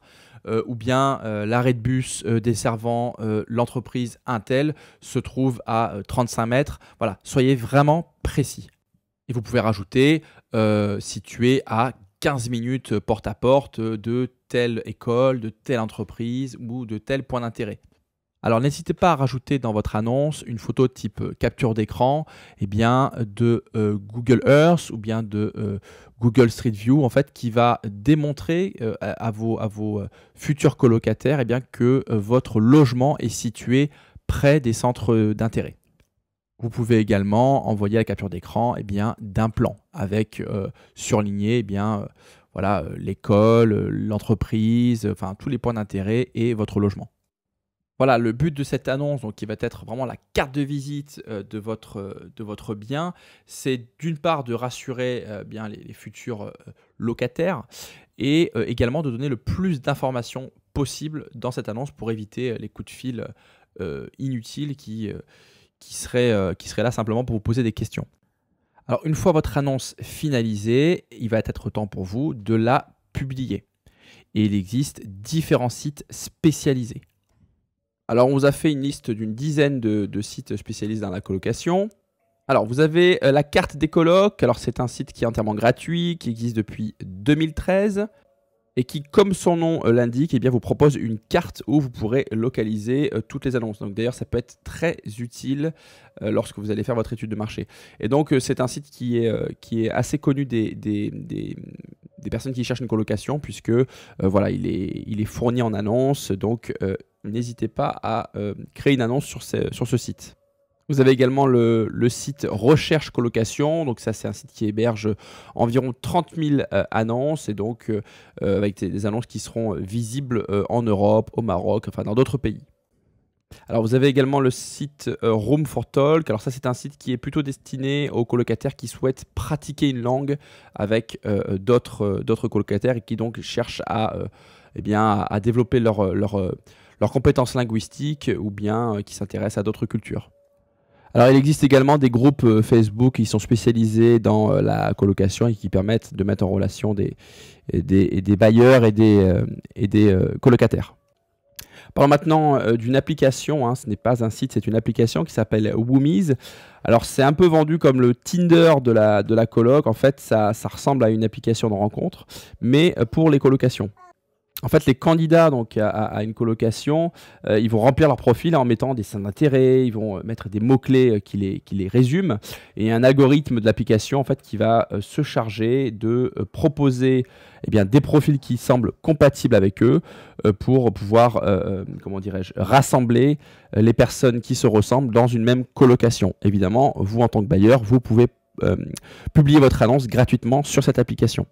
S1: ou bien l'arrêt de bus desservant l'entreprise Intel se trouve à 35 mètres. Voilà, soyez vraiment précis. Et vous pouvez rajouter situé à 15 minutes porte à porte de telle école, de telle entreprise ou de tel point d'intérêt. Alors n'hésitez pas à rajouter dans votre annonce une photo type capture d'écran de Google Earth ou bien de Google Street View en fait, qui va démontrer à vos futurs colocataires que votre logement est situé près des centres d'intérêt. Vous pouvez également envoyer la capture d'écran d'un plan avec surligné voilà, l'école, l'entreprise, enfin tous les points d'intérêt et votre logement. Voilà, le but de cette annonce, donc, qui va être vraiment la carte de visite de votre bien, c'est d'une part de rassurer les futurs locataires et également de donner le plus d'informations possible dans cette annonce pour éviter les coups de fil inutiles qui seraient là simplement pour vous poser des questions. Alors, une fois votre annonce finalisée, il va être temps pour vous de la publier. Et il existe différents sites spécialisés. Alors, on vous a fait une liste d'une dizaine de sites spécialisés dans la colocation. Alors, vous avez la carte des colocs. Alors, c'est un site qui est entièrement gratuit, qui existe depuis 2013 et qui, comme son nom l'indique, vous propose une carte où vous pourrez localiser toutes les annonces. Donc, d'ailleurs, ça peut être très utile lorsque vous allez faire votre étude de marché. Et donc, c'est un site qui est assez connu des personnes qui cherchent une colocation, puisque voilà, il est fourni en annonce. Donc, n'hésitez pas à créer une annonce sur ce site. Vous avez également le site Recherche Colocation. Donc ça, c'est un site qui héberge environ 30 000 annonces et donc avec des annonces qui seront visibles en Europe, au Maroc, enfin dans d'autres pays. Alors vous avez également le site Room for Talk. Alors ça, c'est un site qui est plutôt destiné aux colocataires qui souhaitent pratiquer une langue avec d'autres colocataires et qui donc cherchent à développer leurs compétences linguistiques ou bien qui s'intéressent à d'autres cultures. Alors, il existe également des groupes Facebook qui sont spécialisés dans la colocation et qui permettent de mettre en relation des bailleurs et des colocataires. Parlons maintenant d'une application, ce n'est pas un site, c'est une application qui s'appelle Woomies. Alors, c'est un peu vendu comme le Tinder de la coloc. En fait, ça ressemble à une application de rencontre, mais pour les colocations. En fait, les candidats donc, à une colocation, ils vont remplir leur profil en mettant des centres d'intérêt, ils vont mettre des mots-clés qui les résument, et un algorithme de l'application en fait, qui va se charger de proposer des profils qui semblent compatibles avec eux pour pouvoir rassembler les personnes qui se ressemblent dans une même colocation. Évidemment, vous en tant que bailleur, vous pouvez publier votre annonce gratuitement sur cette application.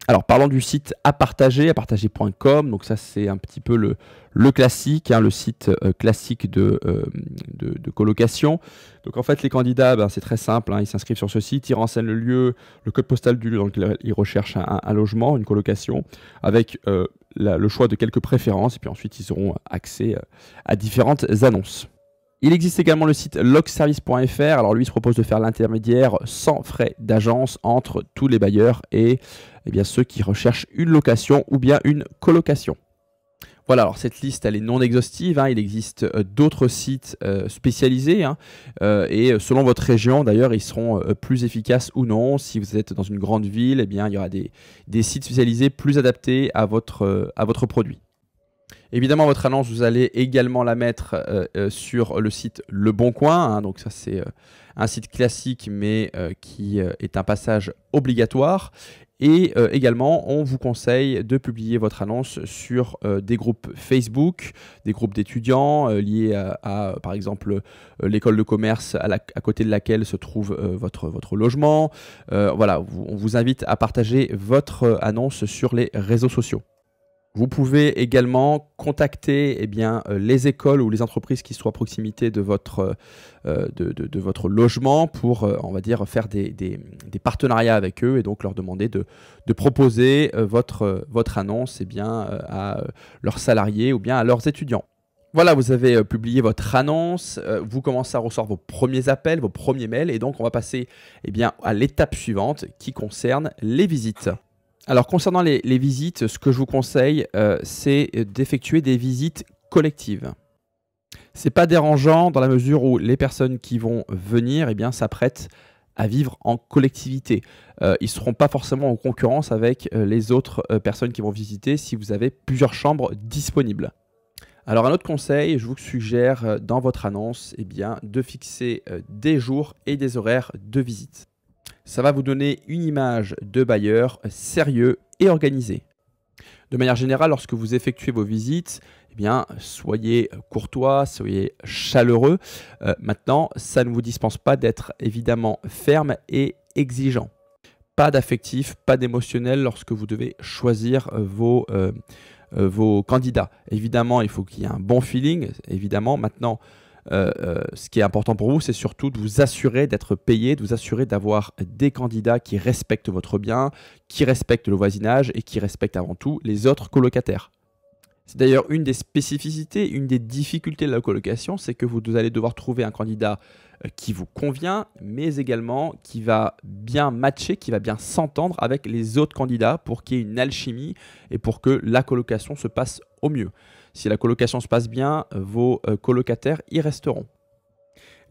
S1: Alors, parlons du site apartager.com. Donc ça, c'est un petit peu le classique, le site classique de colocation. Donc en fait, les candidats, c'est très simple. Ils s'inscrivent sur ce site, ils renseignent le lieu, le code postal du lieu dans lequel ils recherchent un logement, une colocation, avec le choix de quelques préférences. Et puis ensuite, ils auront accès à différentes annonces. Il existe également le site logservice.fr. Alors lui, il se propose de faire l'intermédiaire sans frais d'agence entre tous les bailleurs et ceux qui recherchent une location ou bien une colocation. Voilà, alors cette liste, elle est non exhaustive. Il existe d'autres sites spécialisés et selon votre région, d'ailleurs, ils seront plus efficaces ou non. Si vous êtes dans une grande ville, il y aura des sites spécialisés plus adaptés à votre produit. Évidemment, votre annonce, vous allez également la mettre sur le site Le Bon Coin. Donc ça, c'est un site classique, mais qui est un passage obligatoire. Et également, on vous conseille de publier votre annonce sur des groupes Facebook, des groupes d'étudiants liés à, par exemple, l'école de commerce à côté de laquelle se trouve votre logement. Voilà, on vous invite à partager votre annonce sur les réseaux sociaux. Vous pouvez également contacter les écoles ou les entreprises qui soient à proximité de votre logement pour, on va dire, faire des partenariats avec eux et donc leur demander de proposer votre annonce à leurs salariés ou bien à leurs étudiants. Voilà, vous avez publié votre annonce, vous commencez à recevoir vos premiers appels, vos premiers mails et donc on va passer à l'étape suivante qui concerne les visites. Alors concernant les visites, ce que je vous conseille, c'est d'effectuer des visites collectives. C'est pas dérangeant dans la mesure où les personnes qui vont venir eh bien, s'apprêtent à vivre en collectivité. Ils ne seront pas forcément en concurrence avec les autres personnes qui vont visiter si vous avez plusieurs chambres disponibles. Alors un autre conseil, je vous suggère dans votre annonce eh bien, de fixer des jours et des horaires de visite. Ça va vous donner une image de bailleur sérieux et organisé. De manière générale, lorsque vous effectuez vos visites, eh bien, soyez courtois, soyez chaleureux. Maintenant, ça ne vous dispense pas d'être évidemment ferme et exigeant. Pas d'affectif, pas d'émotionnel lorsque vous devez choisir vos candidats. Évidemment, il faut qu'il y ait un bon feeling. Évidemment, maintenant, ce qui est important pour vous, c'est surtout de vous assurer d'être payé, de vous assurer d'avoir des candidats qui respectent votre bien, qui respectent le voisinage et qui respectent avant tout les autres colocataires. C'est d'ailleurs une des spécificités, une des difficultés de la colocation, c'est que vous allez devoir trouver un candidat qui vous convient, mais également qui va bien matcher, qui va bien s'entendre avec les autres candidats pour qu'il y ait une alchimie et pour que la colocation se passe au mieux. Si la colocation se passe bien, vos colocataires y resteront.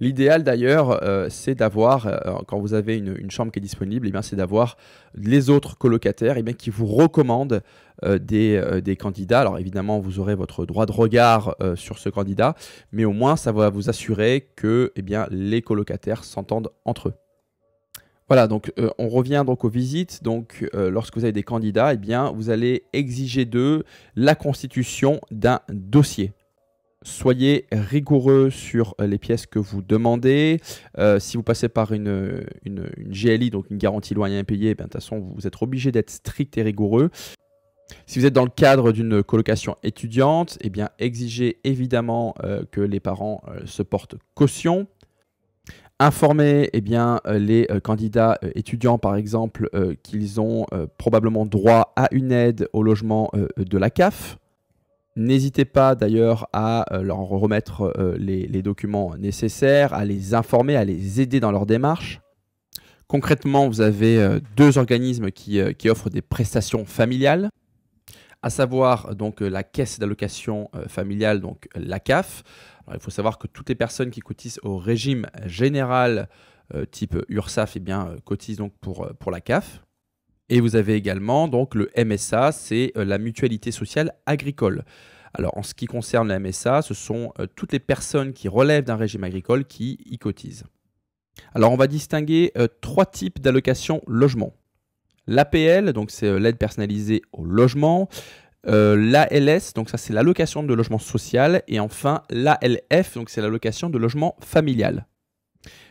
S1: L'idéal d'ailleurs, c'est d'avoir, quand vous avez une chambre qui est disponible, eh bien, c'est d'avoir les autres colocataires eh bien, qui vous recommandent des candidats. Alors évidemment, vous aurez votre droit de regard sur ce candidat, mais au moins ça va vous assurer que eh bien, les colocataires s'entendent entre eux. Voilà, donc on revient donc aux visites. Donc lorsque vous avez des candidats, eh bien, vous allez exiger d'eux la constitution d'un dossier. Soyez rigoureux sur les pièces que vous demandez. Si vous passez par une GLI, donc une garantie loyer impayé, de toute façon, vous êtes obligé d'être strict et rigoureux. Si vous êtes dans le cadre d'une colocation étudiante, eh bien, exigez évidemment que les parents se portent caution. Informez eh bien, les candidats étudiants, par exemple, qu'ils ont probablement droit à une aide au logement de la CAF. N'hésitez pas d'ailleurs à leur remettre les documents nécessaires, à les informer, à les aider dans leur démarche. Concrètement, vous avez deux organismes qui offrent des prestations familiales, à savoir donc la caisse d'allocation familiale, donc la CAF. Alors, il faut savoir que toutes les personnes qui cotisent au régime général type URSSAF eh bien, cotisent donc pour la CAF. Et vous avez également donc le MSA, c'est la mutualité sociale agricole. Alors en ce qui concerne la MSA, ce sont toutes les personnes qui relèvent d'un régime agricole qui y cotisent. Alors on va distinguer trois types d'allocations logement. L'APL, donc c'est l'aide personnalisée au logement. L'ALS, donc ça c'est l'allocation de logement social. Et enfin l'ALF, donc c'est l'allocation de logement familial.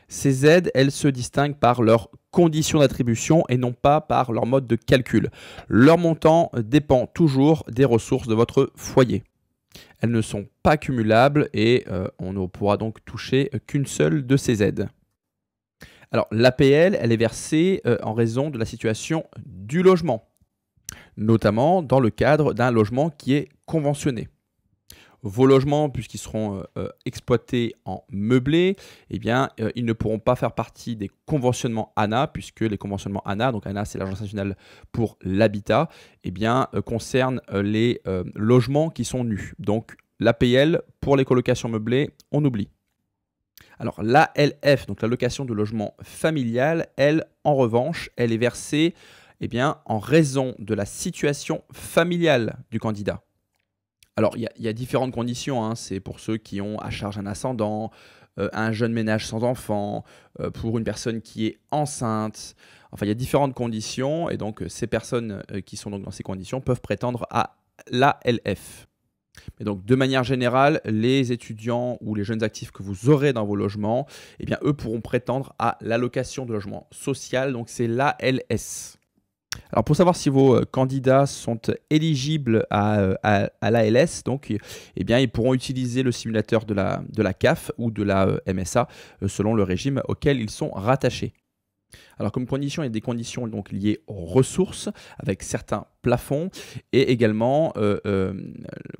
S1: Ces aides, elles se distinguent par leurs conditions d'attribution et non pas par leur mode de calcul. Leur montant dépend toujours des ressources de votre foyer. Elles ne sont pas cumulables et on ne pourra donc toucher qu'une seule de ces aides. Alors l'APL, elle est versée en raison de la situation du logement, notamment dans le cadre d'un logement qui est conventionné. Vos logements, puisqu'ils seront exploités en meublé, eh bien, ils ne pourront pas faire partie des conventionnements ANA, puisque les conventionnements ANA, donc ANA c'est l'Agence nationale pour l'habitat, eh bien, concernent les logements qui sont nus. Donc l'APL pour les colocations meublées, on oublie. Alors l'ALF, donc l'allocation de logement familial, elle, en revanche, elle est versée eh bien, en raison de la situation familiale du candidat. Alors, il y a différentes conditions, hein. C'est pour ceux qui ont à charge un ascendant, un jeune ménage sans enfant, pour une personne qui est enceinte. Enfin, il y a différentes conditions et donc ces personnes qui sont donc dans ces conditions peuvent prétendre à l'ALF. Mais donc, de manière générale, les étudiants ou les jeunes actifs que vous aurez dans vos logements, eh bien, eux pourront prétendre à l'allocation de logement social, donc c'est l'ALS. Alors pour savoir si vos candidats sont éligibles à l'ALS, donc, eh bien, ils pourront utiliser le simulateur de la CAF ou de la MSA selon le régime auquel ils sont rattachés. Alors comme condition, il y a des conditions donc, liées aux ressources avec certains plafonds et également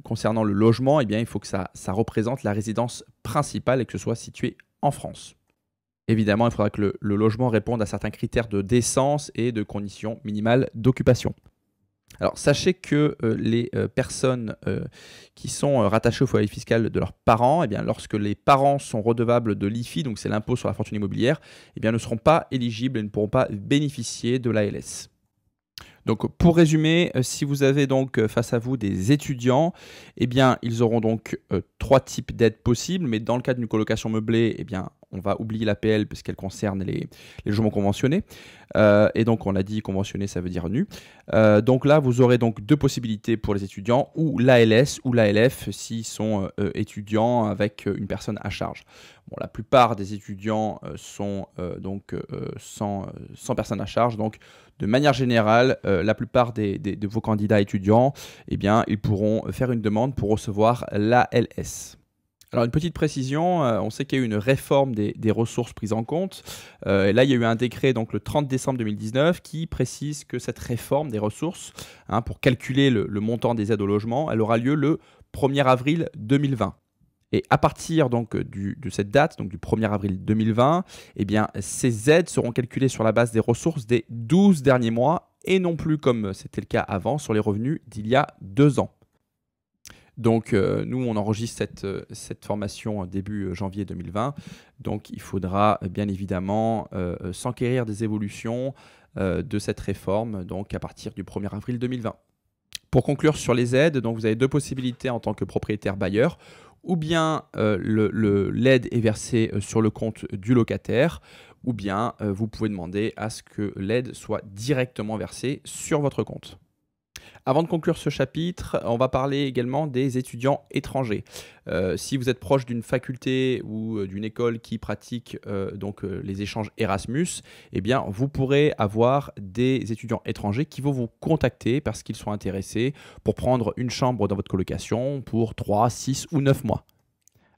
S1: concernant le logement, eh bien, il faut que ça représente la résidence principale et que ce soit situé en France. Évidemment, il faudra que le logement réponde à certains critères de décence et de conditions minimales d'occupation. Alors, sachez que les personnes qui sont rattachées au foyer fiscal de leurs parents, eh bien, lorsque les parents sont redevables de l'IFI, donc c'est l'impôt sur la fortune immobilière, eh bien, ne seront pas éligibles et ne pourront pas bénéficier de l'ALS. Donc, pour résumer, si vous avez donc face à vous des étudiants, eh bien, ils auront donc 3 types d'aides possibles, mais dans le cas d'une colocation meublée, eh bien, on va oublier l'APL puisqu'elle concerne les logements conventionnés. Et donc, on a dit conventionné, ça veut dire nu. Donc là, vous aurez donc 2 possibilités pour les étudiants, ou l'ALS ou l'ALF s'ils sont étudiants avec une personne à charge. Bon, la plupart des étudiants sont donc sans personne à charge. Donc, de manière générale, la plupart de vos candidats étudiants, eh bien, ils pourront faire une demande pour recevoir l'ALS. Alors, une petite précision, on sait qu'il y a eu une réforme des ressources prises en compte. Et là, il y a eu un décret donc, le 30 décembre 2019 qui précise que cette réforme des ressources, pour calculer le montant des aides au logement, elle aura lieu le 1er avril 2020. Et à partir donc, de cette date, donc du 1er avril 2020, eh bien, ces aides seront calculées sur la base des ressources des 12 derniers mois et non plus comme c'était le cas avant sur les revenus d'il y a 2 ans. Donc, nous, on enregistre cette formation début janvier 2020. Donc, il faudra bien évidemment s'enquérir des évolutions de cette réforme donc, à partir du 1er avril 2020. Pour conclure sur les aides, donc, vous avez 2 possibilités en tant que propriétaire bailleur. Ou bien l'aide est versée sur le compte du locataire, ou bien vous pouvez demander à ce que l'aide soit directement versée sur votre compte. Avant de conclure ce chapitre, on va parler également des étudiants étrangers. Si vous êtes proche d'une faculté ou d'une école qui pratique les échanges Erasmus, eh bien, vous pourrez avoir des étudiants étrangers qui vont vous contacter parce qu'ils sont intéressés pour prendre une chambre dans votre colocation pour 3, 6 ou 9 mois.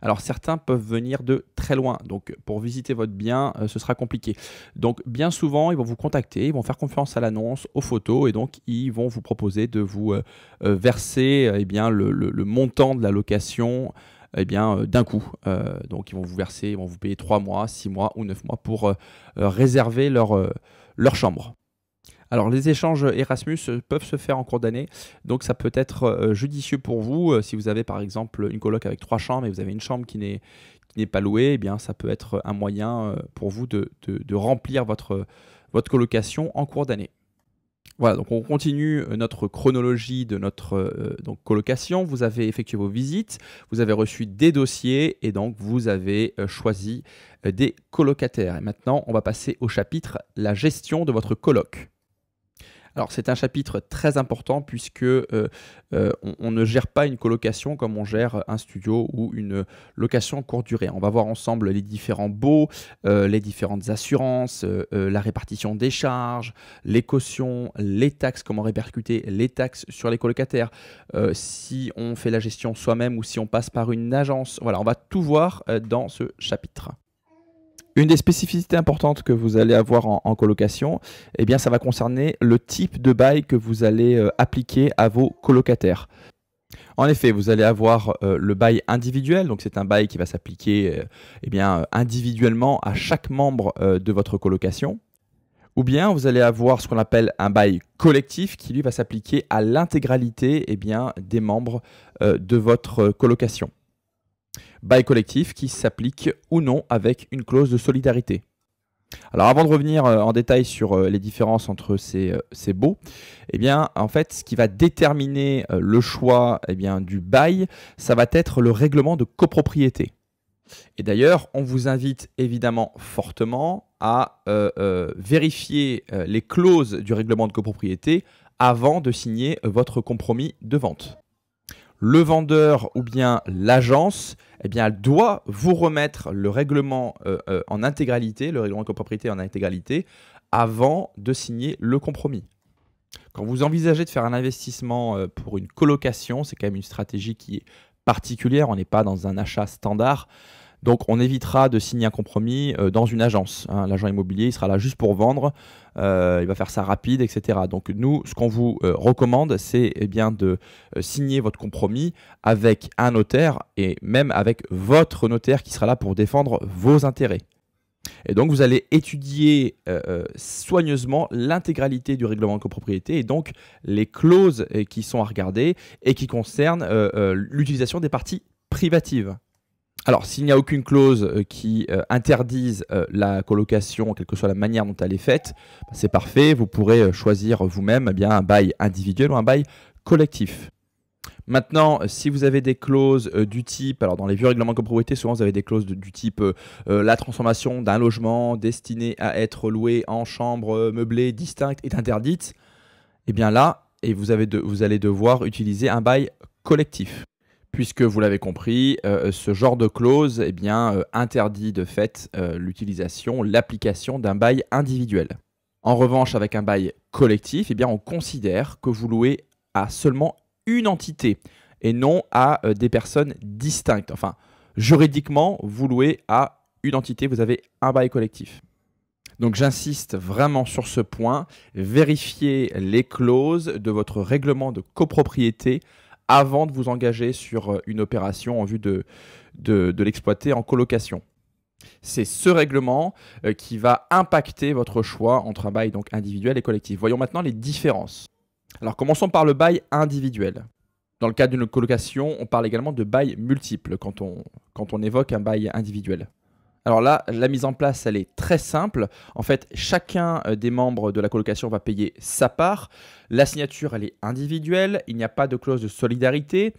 S1: Alors certains peuvent venir de très loin, donc pour visiter votre bien, ce sera compliqué. Donc bien souvent, ils vont vous contacter, ils vont faire confiance à l'annonce, aux photos, et donc ils vont vous proposer de vous verser le montant de la location d'un coup. Donc ils vont vous verser, ils vont vous payer 3 mois, 6 mois ou 9 mois pour réserver leur chambre. Alors, les échanges Erasmus peuvent se faire en cours d'année, donc ça peut être judicieux pour vous. Si vous avez par exemple une coloc avec 3 chambres et vous avez une chambre qui n'est pas louée, eh bien, ça peut être un moyen pour vous de remplir votre colocation en cours d'année. Voilà, donc on continue notre chronologie de notre colocation. Vous avez effectué vos visites, vous avez reçu des dossiers et donc vous avez choisi des colocataires. Et maintenant, on va passer au chapitre « La gestion de votre coloc ». Alors, c'est un chapitre très important puisque on ne gère pas une colocation comme on gère un studio ou une location courte durée. On va voir ensemble les différents baux, les différentes assurances, la répartition des charges, les cautions, les taxes, comment répercuter les taxes sur les colocataires, si on fait la gestion soi-même ou si on passe par une agence. Voilà, on va tout voir dans ce chapitre. Une des spécificités importantes que vous allez avoir en colocation, eh bien, ça va concerner le type de bail que vous allez appliquer à vos colocataires. En effet, vous allez avoir le bail individuel, donc c'est un bail qui va s'appliquer individuellement à chaque membre de votre colocation. Ou bien vous allez avoir ce qu'on appelle un bail collectif qui lui va s'appliquer à l'intégralité des membres de votre colocation. Bail collectif qui s'applique ou non avec une clause de solidarité. Alors avant de revenir en détail sur les différences entre ces baux, en fait ce qui va déterminer le choix du bail, ça va être le règlement de copropriété. Et d'ailleurs, on vous invite évidemment fortement à vérifier les clauses du règlement de copropriété avant de signer votre compromis de vente. Le vendeur ou bien l'agence, elle doit vous remettre le règlement en intégralité, le règlement de copropriété en intégralité, avant de signer le compromis. Quand vous envisagez de faire un investissement pour une colocation, c'est quand même une stratégie qui est particulière, on n'est pas dans un achat standard. Donc on évitera de signer un compromis dans une agence. L'agent immobilier, il sera là juste pour vendre, il va faire ça rapide, etc. Donc nous, ce qu'on vous recommande, c'est de signer votre compromis avec un notaire et même avec votre notaire qui sera là pour défendre vos intérêts. Et donc, vous allez étudier soigneusement l'intégralité du règlement de copropriété et donc les clauses qui sont à regarder et qui concernent l'utilisation des parties privatives. Alors, s'il n'y a aucune clause qui interdise la colocation, quelle que soit la manière dont elle est faite, c'est parfait. Vous pourrez choisir vous-même un bail individuel ou un bail collectif. Maintenant, si vous avez des clauses du type, alors dans les vieux règlements de copropriété, souvent vous avez des clauses du type la transformation d'un logement destiné à être loué en chambre meublée distincte est interdite, et bien là, vous allez devoir utiliser un bail collectif. Puisque vous l'avez compris, ce genre de clause interdit de fait l'utilisation, l'application d'un bail individuel. En revanche, avec un bail collectif, on considère que vous louez à seulement une entité et non à des personnes distinctes. Enfin, juridiquement, vous louez à une entité, vous avez un bail collectif. Donc j'insiste vraiment sur ce point, vérifiez les clauses de votre règlement de copropriété avant de vous engager sur une opération en vue de l'exploiter en colocation. C'est ce règlement qui va impacter votre choix entre un bail donc individuel et collectif. Voyons maintenant les différences. Alors commençons par le bail individuel. Dans le cadre d'une colocation, on parle également de bail multiple quand on évoque un bail individuel. Alors là, la mise en place, elle est très simple. En fait, chacun des membres de la colocation va payer sa part. La signature, elle est individuelle. Il n'y a pas de clause de solidarité.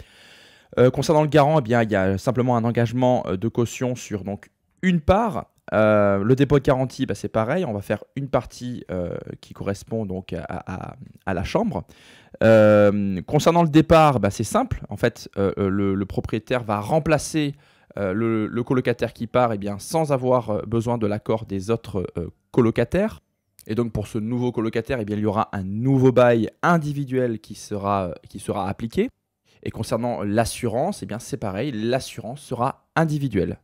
S1: Concernant le garant, il y a simplement un engagement de caution sur donc, une part. Le dépôt de garantie, c'est pareil. On va faire une partie qui correspond donc à la chambre. Concernant le départ, c'est simple. En fait, le propriétaire va remplacer le colocataire qui part sans avoir besoin de l'accord des autres colocataires. Et donc pour ce nouveau colocataire, il y aura un nouveau bail individuel qui sera appliqué. Et concernant l'assurance, c'est pareil, l'assurance sera individuelle.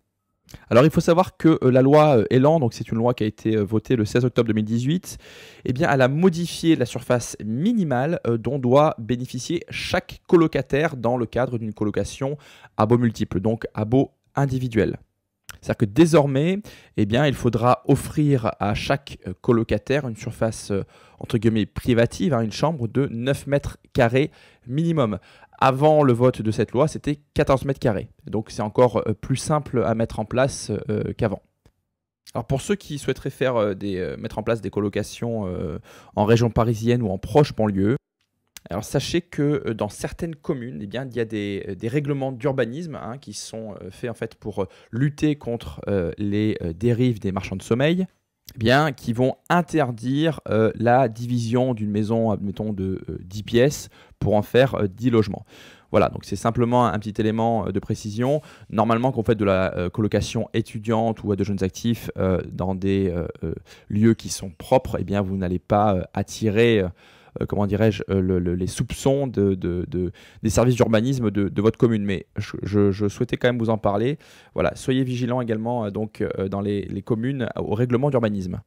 S1: Alors il faut savoir que la loi Elan, donc c'est une loi qui a été votée le 16 octobre 2018, elle a modifié la surface minimale dont doit bénéficier chaque colocataire dans le cadre d'une colocation à baux multiples, donc à baux individuel. C'est-à-dire que désormais, il faudra offrir à chaque colocataire une surface entre guillemets privative, une chambre de 9 mètres carrés minimum. Avant le vote de cette loi, c'était 14 mètres carrés. Donc c'est encore plus simple à mettre en place qu'avant. Alors pour ceux qui souhaiteraient mettre en place des colocations en région parisienne ou en proche banlieue, alors sachez que dans certaines communes, il y a des règlements d'urbanisme qui sont faits en fait pour lutter contre les dérives des marchands de sommeil, qui vont interdire la division d'une maison, admettons, de 10 pièces pour en faire 10 logements. Voilà, donc c'est simplement un petit élément de précision. Normalement, quand vous faites de la colocation étudiante ou à de jeunes actifs dans des lieux qui sont propres, vous n'allez pas attirer les soupçons des services d'urbanisme de votre commune. Mais je souhaitais quand même vous en parler. Voilà, soyez vigilants également dans les communes au règlement d'urbanisme.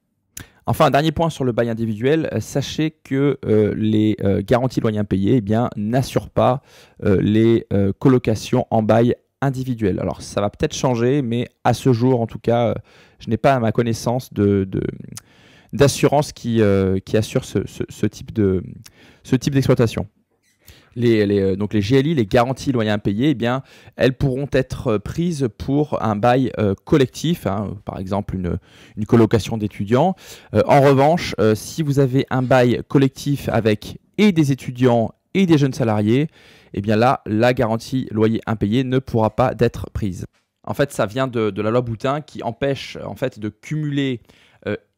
S1: Enfin, un dernier point sur le bail individuel, sachez que les garanties loyers impayés n'assurent pas les colocations en bail individuel. Alors ça va peut-être changer, mais à ce jour en tout cas, je n'ai pas à ma connaissance d'assurance qui assure ce type d'exploitation. Donc les GLI, les garanties loyers impayés, elles pourront être prises pour un bail collectif, par exemple une colocation d'étudiants. En revanche, si vous avez un bail collectif avec et des étudiants et des jeunes salariés, là, la garantie loyer impayé ne pourra pas être prise. En fait, ça vient de la loi Boutin qui empêche en fait de cumuler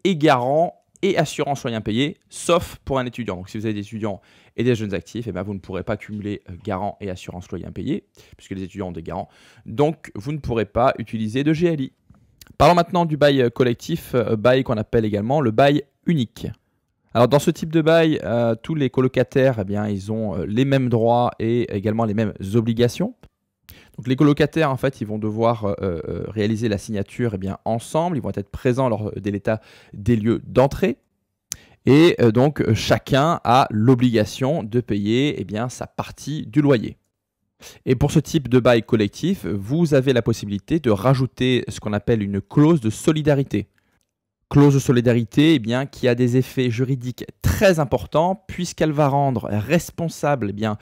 S1: et garant et assurance loyer impayé, sauf pour un étudiant. Donc si vous avez des étudiants et des jeunes actifs, vous ne pourrez pas cumuler garant et assurance loyer impayé, puisque les étudiants ont des garants. Donc vous ne pourrez pas utiliser de GLI. Parlons maintenant du bail collectif, bail qu'on appelle également le bail unique. Alors dans ce type de bail, tous les colocataires, ils ont les mêmes droits et également les mêmes obligations. Donc les colocataires, en fait, ils vont devoir réaliser la signature ensemble. Ils vont être présents lors de l'état des lieux d'entrée. Et donc, chacun a l'obligation de payer sa partie du loyer. Et pour ce type de bail collectif, vous avez la possibilité de rajouter ce qu'on appelle une clause de solidarité. Clause de solidarité, eh bien, qui a des effets juridiques très importants puisqu'elle va rendre responsable, eh bien,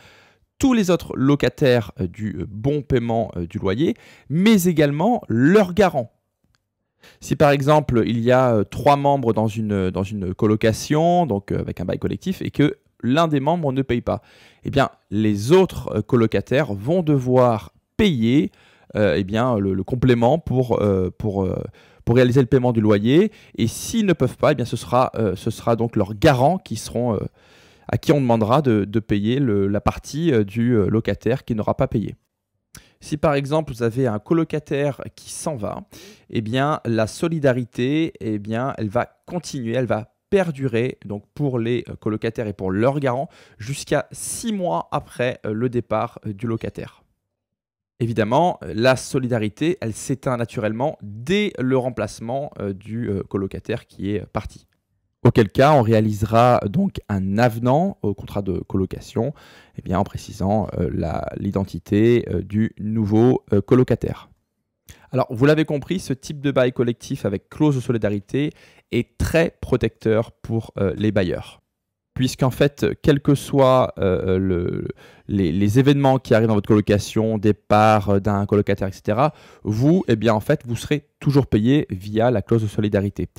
S1: tous les autres locataires du bon paiement du loyer, mais également leurs garants. Si par exemple il y a 3 membres dans une colocation, donc avec un bail collectif, et que l'un des membres ne paye pas, eh bien, les autres colocataires vont devoir payer eh bien, le complément pour réaliser le paiement du loyer. Et s'ils ne peuvent pas, eh bien, ce sera donc leurs garants qui seront, à qui on demandera de payer la partie du locataire qui n'aura pas payé. Si par exemple vous avez un colocataire qui s'en va, eh bien, la solidarité, eh bien, elle va continuer, elle va perdurer donc pour les colocataires et pour leurs garants jusqu'à 6 mois après le départ du locataire. Évidemment, la solidarité, elle s'éteint naturellement dès le remplacement du colocataire qui est parti. Auquel cas, on réalisera donc un avenant au contrat de colocation, eh bien, en précisant l'identité du nouveau colocataire. Alors, vous l'avez compris, ce type de bail collectif avec clause de solidarité est très protecteur pour les bailleurs. Puisqu'en fait, quels que soient les événements qui arrivent dans votre colocation, départ d'un colocataire, etc., vous, eh bien, en fait, vous serez toujours payé via la clause de solidarité.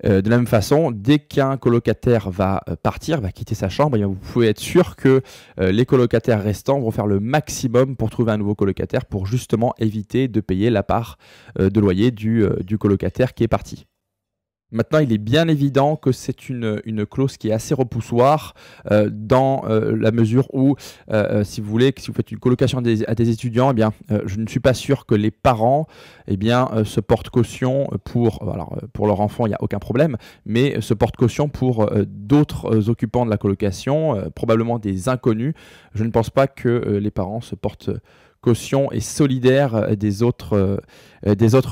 S1: De la même façon, dès qu'un colocataire va partir, va quitter sa chambre, eh bien, vous pouvez être sûr que les colocataires restants vont faire le maximum pour trouver un nouveau colocataire pour justement éviter de payer la part de loyer du colocataire qui est parti. Maintenant, il est bien évident que c'est une clause qui est assez repoussoire dans la mesure où, si vous voulez, si vous faites une colocation à des étudiants, eh bien, je ne suis pas sûr que les parents eh bien, se portent caution pour leur enfant, il n'y a aucun problème, mais se portent caution pour d'autres occupants de la colocation, probablement des inconnus. Je ne pense pas que les parents se portent caution et solidaires des autres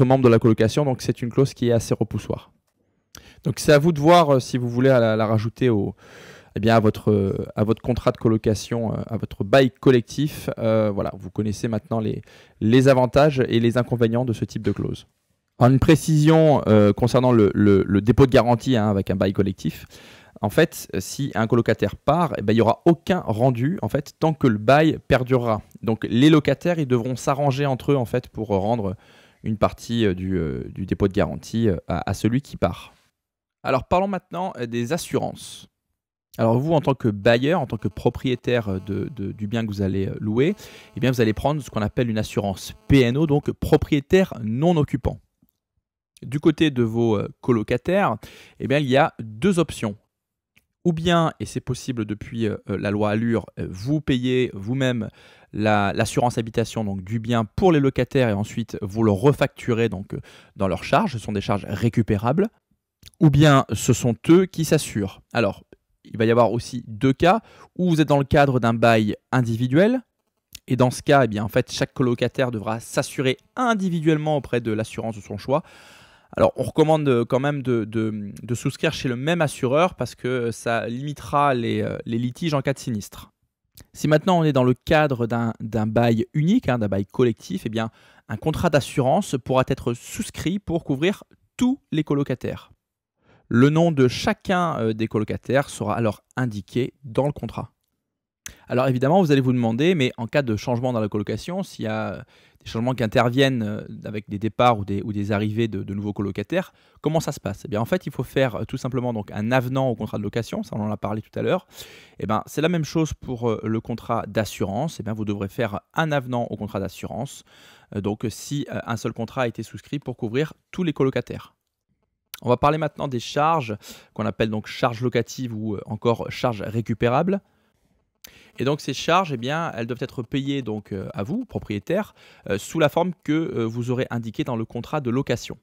S1: membres de la colocation, donc c'est une clause qui est assez repoussoire. Donc c'est à vous de voir si vous voulez la rajouter eh bien, à votre contrat de colocation, à votre bail collectif. Voilà, vous connaissez maintenant les avantages et les inconvénients de ce type de clause. Alors, une précision concernant le dépôt de garantie avec un bail collectif. En fait, si un colocataire part, eh bien, il n'y aura aucun rendu en fait, tant que le bail perdurera. Donc les locataires ils devront s'arranger entre eux en fait, pour rendre une partie du dépôt de garantie à celui qui part. Alors parlons maintenant des assurances. Alors vous, en tant que bailleur, en tant que propriétaire du bien que vous allez louer, eh bien, vous allez prendre ce qu'on appelle une assurance PNO, donc propriétaire non occupant. Du côté de vos colocataires, eh bien, il y a 2 options. Ou bien, et c'est possible depuis la loi Allure, vous payez vous-même l'assurance habitation donc, du bien pour les locataires et ensuite vous le refacturez donc, dans leurs charges. Ce sont des charges récupérables. Ou bien ce sont eux qui s'assurent. Alors, il va y avoir aussi 2 cas où vous êtes dans le cadre d'un bail individuel. Et dans ce cas, eh bien, en fait, chaque colocataire devra s'assurer individuellement auprès de l'assurance de son choix. Alors, on recommande quand même de souscrire chez le même assureur parce que ça limitera les litiges en cas de sinistre. Si maintenant on est dans le cadre d'un bail unique, d'un bail collectif, eh bien, un contrat d'assurance pourra être souscrit pour couvrir tous les colocataires. Le nom de chacun des colocataires sera alors indiqué dans le contrat. Alors évidemment, vous allez vous demander, mais en cas de changement dans la colocation, s'il y a des changements qui interviennent avec des départs ou des arrivées de nouveaux colocataires, comment ça se passe? Eh bien, en fait, il faut faire tout simplement donc, un avenant au contrat de location, ça on en a parlé tout à l'heure. Eh bien, c'est la même chose pour le contrat d'assurance. Eh bien, vous devrez faire un avenant au contrat d'assurance, donc si un seul contrat a été souscrit pour couvrir tous les colocataires. On va parler maintenant des charges qu'on appelle donc charges locatives ou encore charges récupérables. Et donc ces charges, eh bien, elles doivent être payées donc, à vous, propriétaire, sous la forme que vous aurez indiquée dans le contrat de location.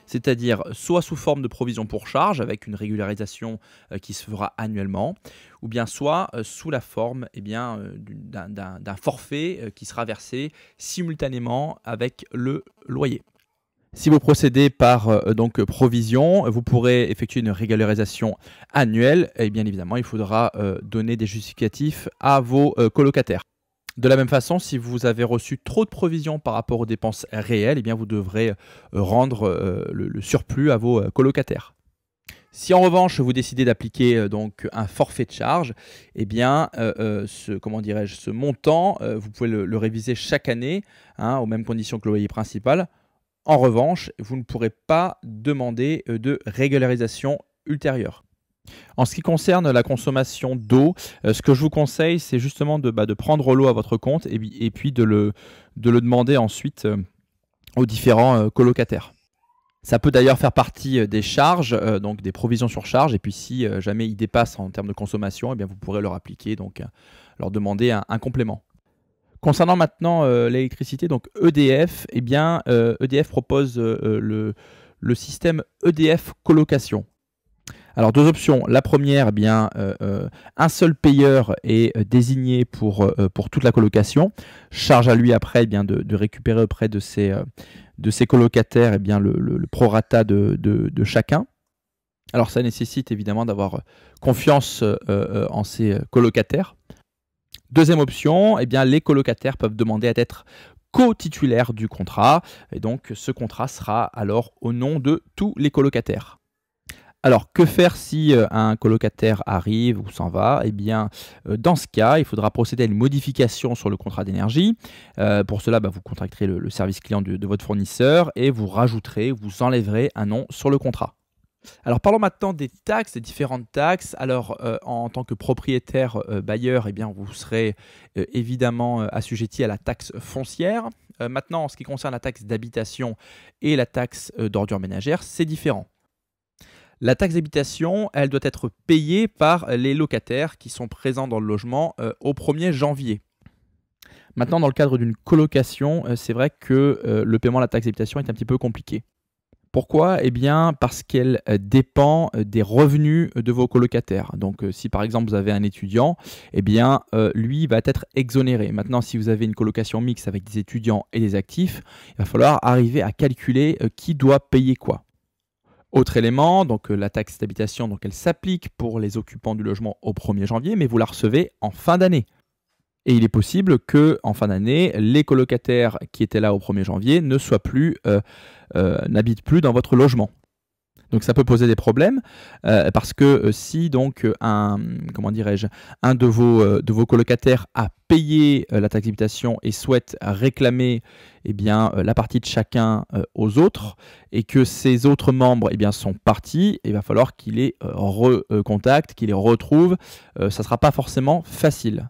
S1: C'est-à-dire soit sous forme de provision pour charge avec une régularisation qui se fera annuellement, ou bien soit sous la forme eh bien, d'un forfait qui sera versé simultanément avec le loyer. Si vous procédez par donc provision, vous pourrez effectuer une régularisation annuelle et bien évidemment, il faudra donner des justificatifs à vos colocataires. De la même façon, si vous avez reçu trop de provisions par rapport aux dépenses réelles, eh bien vous devrez rendre le surplus à vos colocataires. Si en revanche vous décidez d'appliquer donc un forfait de charge, eh bien ce montant, vous pouvez le réviser chaque année aux mêmes conditions que le loyer principal. En revanche, vous ne pourrez pas demander de régularisation ultérieure. En ce qui concerne la consommation d'eau, ce que je vous conseille, c'est justement de prendre l'eau à votre compte et puis de le demander ensuite aux différents colocataires. Ça peut d'ailleurs faire partie des charges, donc des provisions sur charge, et puis si jamais ils dépassent en termes de consommation, eh bien vous pourrez leur appliquer, donc leur demander un complément. Concernant maintenant l'électricité, donc EDF, eh bien EDF propose le système EDF colocation. Alors deux options. La première, eh bien, un seul payeur est désigné pour toute la colocation. Charge à lui après eh bien, de récupérer auprès de ses colocataires eh bien, le prorata de chacun. Alors ça nécessite évidemment d'avoir confiance en ses colocataires. Deuxième option, eh bien, les colocataires peuvent demander à être co-titulaires du contrat. Et donc ce contrat sera alors au nom de tous les colocataires. Alors, que faire si un colocataire arrive ou s'en va? Eh bien, dans ce cas, il faudra procéder à une modification sur le contrat d'énergie. Pour cela, vous contacterez le service client de votre fournisseur et vous rajouterez, vous enlèverez un nom sur le contrat. Alors, parlons maintenant des taxes, des différentes taxes. Alors, en tant que propriétaire bailleur, eh bien, vous serez évidemment assujetti à la taxe foncière. Maintenant, en ce qui concerne la taxe d'habitation et la taxe d'ordures ménagères, c'est différent. La taxe d'habitation, elle doit être payée par les locataires qui sont présents dans le logement au 1er janvier. Maintenant, dans le cadre d'une colocation, c'est vrai que le paiement de la taxe d'habitation est un petit peu compliqué. Pourquoi? Eh bien, parce qu'elle dépend des revenus de vos colocataires. Donc, si par exemple vous avez un étudiant, eh bien, lui va être exonéré. Maintenant, si vous avez une colocation mixte avec des étudiants et des actifs, il va falloir arriver à calculer qui doit payer quoi. Autre élément, donc la taxe d'habitation, donc elle s'applique pour les occupants du logement au 1er janvier, mais vous la recevez en fin d'année. Et il est possible que en fin d'année, les colocataires qui étaient là au 1er janvier ne soient plus, n'habitent plus dans votre logement. Donc ça peut poser des problèmes parce que si donc un de vos colocataires a payé la taxe d'habitation et souhaite réclamer eh bien, la partie de chacun aux autres et que ces autres membres eh bien, sont partis, il va falloir qu'il les recontacte, qu'il les retrouve. Ça ne sera pas forcément facile.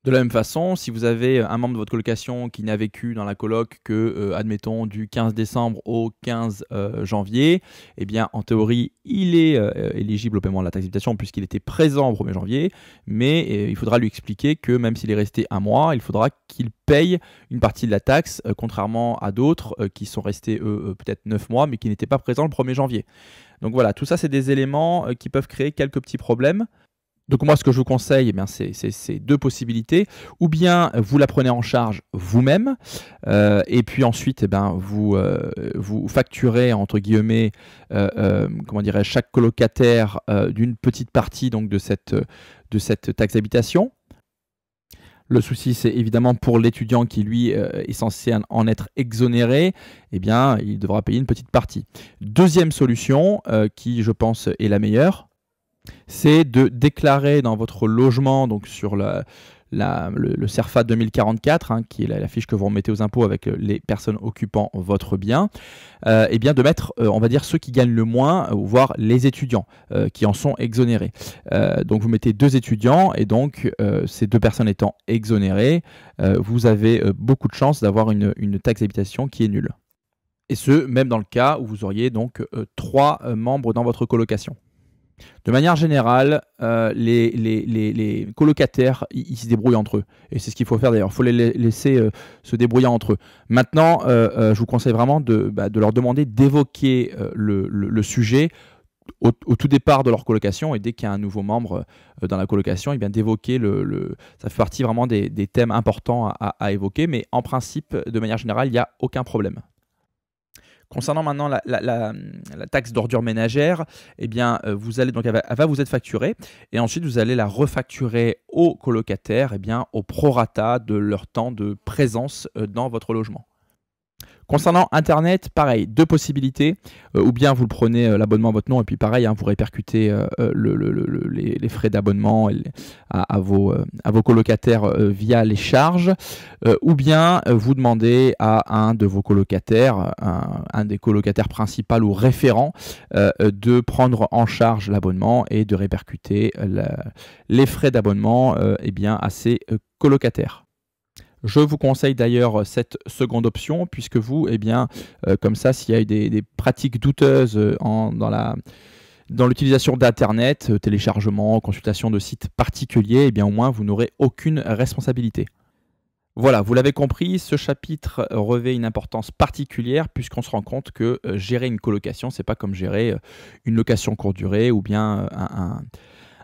S1: De la même façon, si vous avez un membre de votre colocation qui n'a vécu dans la coloc que, admettons, du 15 décembre au 15 janvier, eh bien, en théorie, il est éligible au paiement de la taxe d'habitation puisqu'il était présent au 1er janvier, mais il faudra lui expliquer que même s'il est resté un mois, il faudra qu'il paye une partie de la taxe, contrairement à d'autres qui sont restés, peut-être 9 mois, mais qui n'étaient pas présents le 1er janvier. Donc voilà, tout ça, c'est des éléments qui peuvent créer quelques petits problèmes. Donc moi, ce que je vous conseille, eh bien, c'est deux possibilités. Ou bien vous la prenez en charge vous-même, et puis ensuite, eh ben, vous facturez, entre guillemets, chaque colocataire d'une petite partie donc, de cette taxe d'habitation. Le souci, c'est évidemment pour l'étudiant qui, lui, est censé en être exonéré, eh bien, il devra payer une petite partie. Deuxième solution, qui, je pense, est la meilleure, c'est de déclarer dans votre logement, donc sur le CERFA 2044, qui est la fiche que vous remettez aux impôts avec les personnes occupant votre bien, et bien de mettre, on va dire, ceux qui gagnent le moins, voire les étudiants qui en sont exonérés. Donc vous mettez 2 étudiants et donc ces 2 personnes étant exonérées, vous avez beaucoup de chances d'avoir une taxe d'habitation qui est nulle. Et ce, même dans le cas où vous auriez donc 3 membres dans votre colocation. De manière générale, les colocataires, ils se débrouillent entre eux. Et c'est ce qu'il faut faire d'ailleurs. Il faut les laisser se débrouiller entre eux. Maintenant, je vous conseille vraiment de leur demander d'évoquer le sujet au tout départ de leur colocation. Et dès qu'il y a un nouveau membre dans la colocation, eh bien d'évoquer ça fait partie vraiment des thèmes importants à évoquer. Mais en principe, de manière générale, il n'y a aucun problème. Concernant maintenant la taxe d'ordure ménagère, eh bien, vous allez donc, elle va vous être facturée et ensuite vous allez la refacturer aux colocataires, eh bien, au prorata de leur temps de présence dans votre logement. Concernant Internet, pareil, deux possibilités. Ou bien vous prenez l'abonnement à votre nom et puis pareil, hein, vous répercutez les frais d'abonnement à vos colocataires via les charges. Ou bien vous demandez à un de vos colocataires, un des colocataires principaux ou référents, de prendre en charge l'abonnement et de répercuter les frais d'abonnement eh bien, à ses colocataires. Je vous conseille d'ailleurs cette seconde option puisque vous, eh bien, comme ça, s'il y a eu des pratiques douteuses dans l'utilisation d'Internet, téléchargement, consultation de sites particuliers, eh bien, au moins, vous n'aurez aucune responsabilité. Voilà, vous l'avez compris, ce chapitre revêt une importance particulière puisqu'on se rend compte que gérer une colocation, c'est pas comme gérer une location courte durée ou bien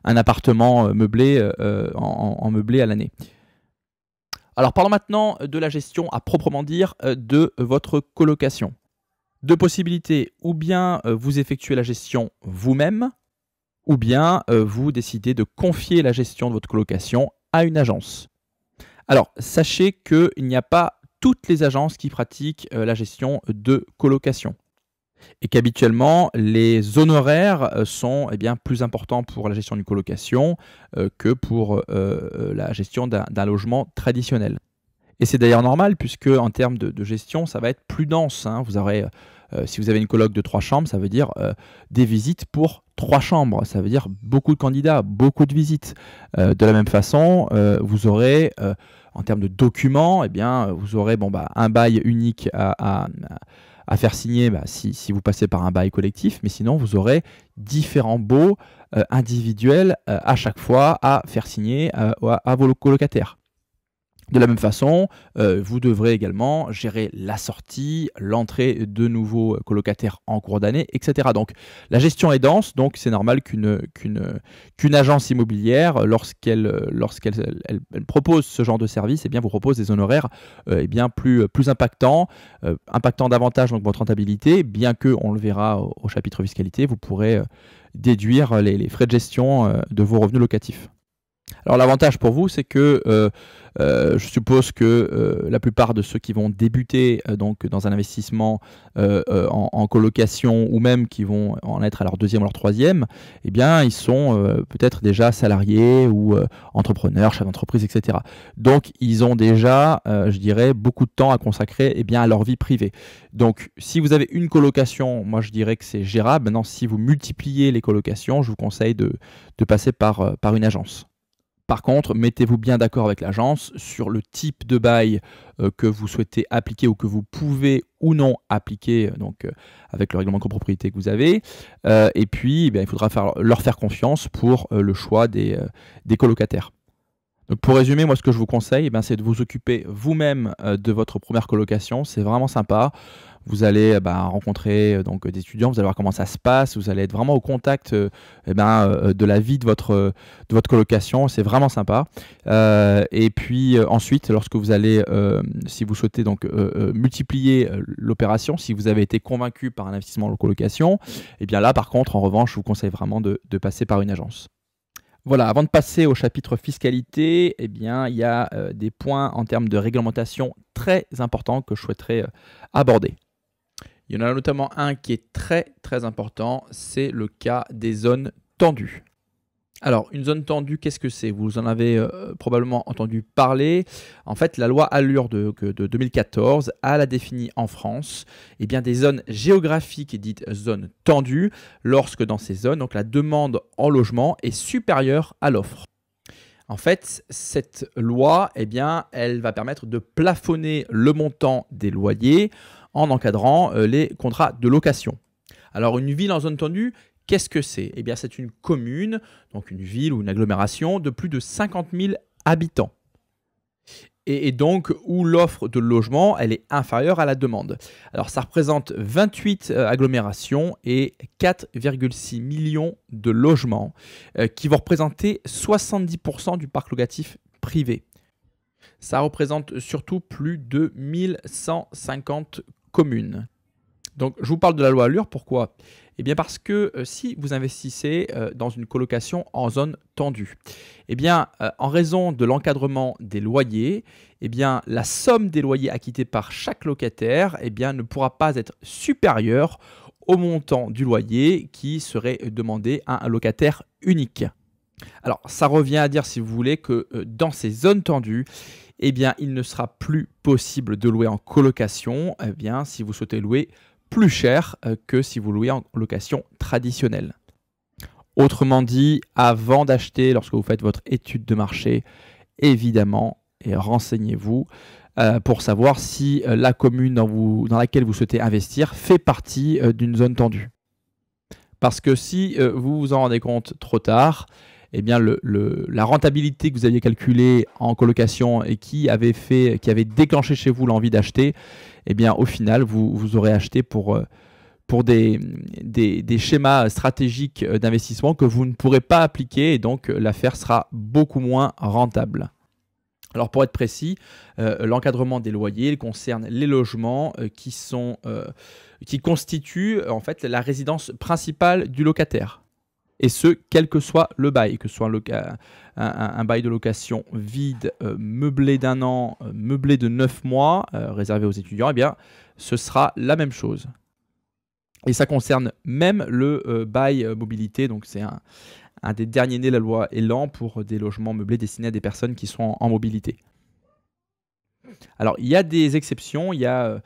S1: un appartement meublé en meublé à l'année. Alors parlons maintenant de la gestion à proprement dire de votre colocation. Deux possibilités, ou bien vous effectuez la gestion vous-même, ou bien vous décidez de confier la gestion de votre colocation à une agence. Alors sachez qu'il n'y a pas toutes les agences qui pratiquent la gestion de colocation. Et qu'habituellement, les honoraires sont bien, plus importants pour la gestion d'une colocation que pour la gestion d'un logement traditionnel. Et c'est d'ailleurs normal puisque en termes de gestion, ça va être plus dense, hein. Vous aurez, si vous avez une coloc de 3 chambres, ça veut dire des visites pour 3 chambres. Ça veut dire beaucoup de candidats, beaucoup de visites. De la même façon, vous aurez, en termes de documents, eh bien, vous aurez un bail unique à faire signer si vous passez par un bail collectif, mais sinon vous aurez différents baux individuels à chaque fois à faire signer à vos colocataires. De la même façon, vous devrez également gérer la sortie, l'entrée de nouveaux colocataires en cours d'année, etc. Donc la gestion est dense, donc c'est normal qu'une agence immobilière, lorsqu'elle propose ce genre de service, eh bien, vous propose des honoraires plus impactants, impactant davantage donc, votre rentabilité, bien que, on le verra au chapitre fiscalité, vous pourrez déduire les frais de gestion de vos revenus locatifs. Alors l'avantage pour vous, c'est que je suppose que la plupart de ceux qui vont débuter donc dans un investissement en colocation ou même qui vont en être à leur deuxième ou leur troisième, eh bien ils sont peut-être déjà salariés ou entrepreneurs, chefs d'entreprise, etc. Donc ils ont déjà, je dirais, beaucoup de temps à consacrer à leur vie privée. Donc si vous avez une colocation, moi je dirais que c'est gérable. Maintenant, si vous multipliez les colocations, je vous conseille de passer par une agence. Par contre, mettez-vous bien d'accord avec l'agence sur le type de bail que vous souhaitez appliquer ou que vous pouvez ou non appliquer avec le règlement de copropriété que vous avez. Et puis, il faudra leur faire confiance pour le choix des colocataires. Donc pour résumer, moi ce que je vous conseille, c'est de vous occuper vous-même de votre première colocation. C'est vraiment sympa. Vous allez rencontrer des étudiants, vous allez voir comment ça se passe, vous allez être vraiment au contact de la vie de votre colocation, c'est vraiment sympa. Et puis ensuite, lorsque vous allez, si vous souhaitez multiplier l'opération, si vous avez été convaincu par un investissement en colocation, et bien là par contre, en revanche, je vous conseille vraiment de passer par une agence. Voilà, avant de passer au chapitre fiscalité, il y a des points en termes de réglementation très importants que je souhaiterais aborder. Il y en a notamment un qui est très très important, c'est le cas des zones tendues. Alors, une zone tendue, qu'est-ce que c'est? Vous en avez probablement entendu parler. En fait, la loi Allure de 2014 a défini en France des zones géographiques dites zones tendues, lorsque dans ces zones, donc, la demande en logement est supérieure à l'offre. En fait, cette loi, elle va permettre de plafonner le montant des loyers en encadrant les contrats de location. Alors, une ville en zone tendue, qu'est-ce que c'est? C'est une commune, donc une ville ou une agglomération de plus de 50 000 habitants. Et donc où l'offre de logement elle est inférieure à la demande. Alors ça représente 28 agglomérations et 4,6 millions de logements qui vont représenter 70% du parc locatif privé. Ça représente surtout plus de 1150 communes. Donc, je vous parle de la loi Allure, pourquoi? Eh bien parce que si vous investissez dans une colocation en zone tendue, eh bien, en raison de l'encadrement des loyers, eh bien, la somme des loyers acquittés par chaque locataire eh bien, ne pourra pas être supérieure au montant du loyer qui serait demandé à un locataire unique. Alors, ça revient à dire, si vous voulez, que dans ces zones tendues, eh bien, il ne sera plus possible de louer en colocation eh bien, si vous souhaitez louer plus cher que si vous louez en location traditionnelle. Autrement dit, avant d'acheter, lorsque vous faites votre étude de marché, évidemment, et renseignez-vous pour savoir si la commune dans laquelle vous souhaitez investir fait partie d'une zone tendue. Parce que si vous vous en rendez compte trop tard, eh bien la rentabilité que vous aviez calculée en colocation et qui avait déclenché chez vous l'envie d'acheter, eh bien au final vous aurez acheté pour des schémas stratégiques d'investissement que vous ne pourrez pas appliquer et donc l'affaire sera beaucoup moins rentable. Alors pour être précis, l'encadrement des loyers il concerne les logements qui constituent en fait la résidence principale du locataire. Et ce, quel que soit le bail, que ce soit un bail de location vide, meublé d'1 an, meublé de 9 mois, réservé aux étudiants, eh bien, ce sera la même chose. Et ça concerne même le bail mobilité, donc c'est un des derniers nés de la loi Elan pour des logements meublés destinés à des personnes qui sont en mobilité. Alors, il y a des exceptions, il y a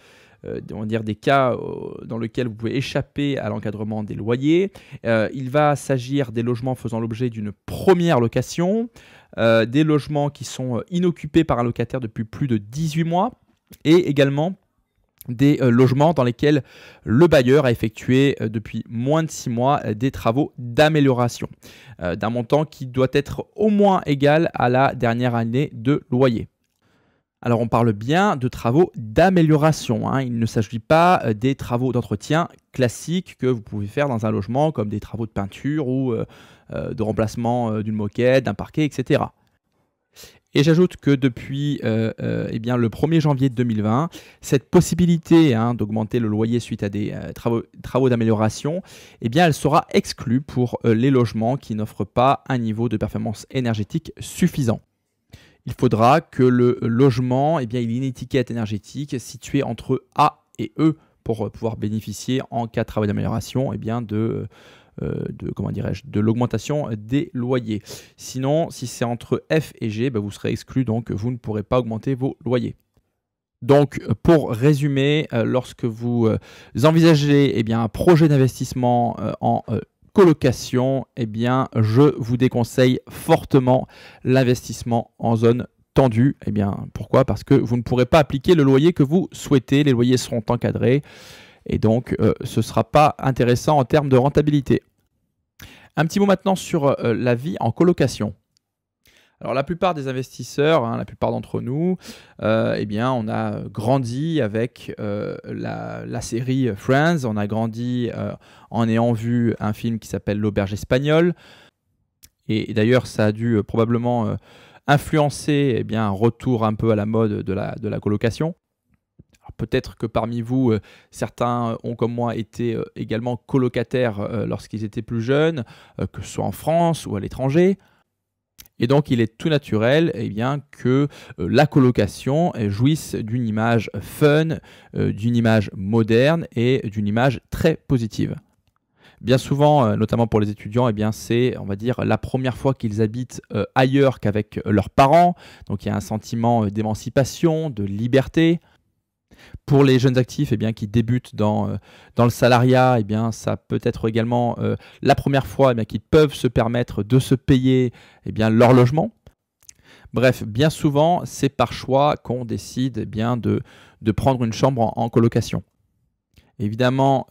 S1: on va dire des cas dans lesquels vous pouvez échapper à l'encadrement des loyers. Il va s'agir des logements faisant l'objet d'une première location, des logements qui sont inoccupés par un locataire depuis plus de 18 mois et également des logements dans lesquels le bailleur a effectué depuis moins de 6 mois des travaux d'amélioration d'un montant qui doit être au moins égal à la dernière année de loyer. Alors on parle bien de travaux d'amélioration, hein. Il ne s'agit pas des travaux d'entretien classiques que vous pouvez faire dans un logement comme des travaux de peinture ou de remplacement d'une moquette, d'un parquet, etc. Et j'ajoute que depuis eh bien, le 1er janvier 2020, cette possibilité d'augmenter le loyer suite à des travaux d'amélioration, eh bien, elle sera exclue pour les logements qui n'offrent pas un niveau de performance énergétique suffisant. Il faudra que le logement eh bien, il ait une étiquette énergétique située entre A et E pour pouvoir bénéficier en cas de travaux d'amélioration eh bien, de l'augmentation des loyers. Sinon, si c'est entre F et G, vous serez exclu, donc vous ne pourrez pas augmenter vos loyers. Donc, pour résumer, lorsque vous envisagez eh bien, un projet d'investissement en colocation, eh bien, je vous déconseille fortement l'investissement en zone tendue. Eh bien, pourquoi? Parce que vous ne pourrez pas appliquer le loyer que vous souhaitez. Les loyers seront encadrés et donc ce ne sera pas intéressant en termes de rentabilité. Un petit mot maintenant sur la vie en colocation. Alors la plupart des investisseurs, la plupart d'entre nous, eh bien, on a grandi avec la série Friends, on a grandi en ayant vu un film qui s'appelle L'Auberge espagnole. Et d'ailleurs, ça a dû probablement influencer eh bien, un retour un peu à la mode de la colocation. Peut-être que parmi vous, certains ont comme moi été également colocataires lorsqu'ils étaient plus jeunes, que ce soit en France ou à l'étranger. Et donc, il est tout naturel eh bien, que la colocation jouisse d'une image fun, d'une image moderne et d'une image très positive. Bien souvent, notamment pour les étudiants, eh bien, c'est, on va dire, la première fois qu'ils habitent ailleurs qu'avec leurs parents. Donc, il y a un sentiment d'émancipation, de liberté. Pour les jeunes actifs eh bien, qui débutent dans le salariat, eh bien, ça peut être également la première fois eh bien, qu'ils peuvent se permettre de se payer eh bien, leur logement. Bref, bien souvent, c'est par choix qu'on décide eh bien, de prendre une chambre en colocation. Évidemment,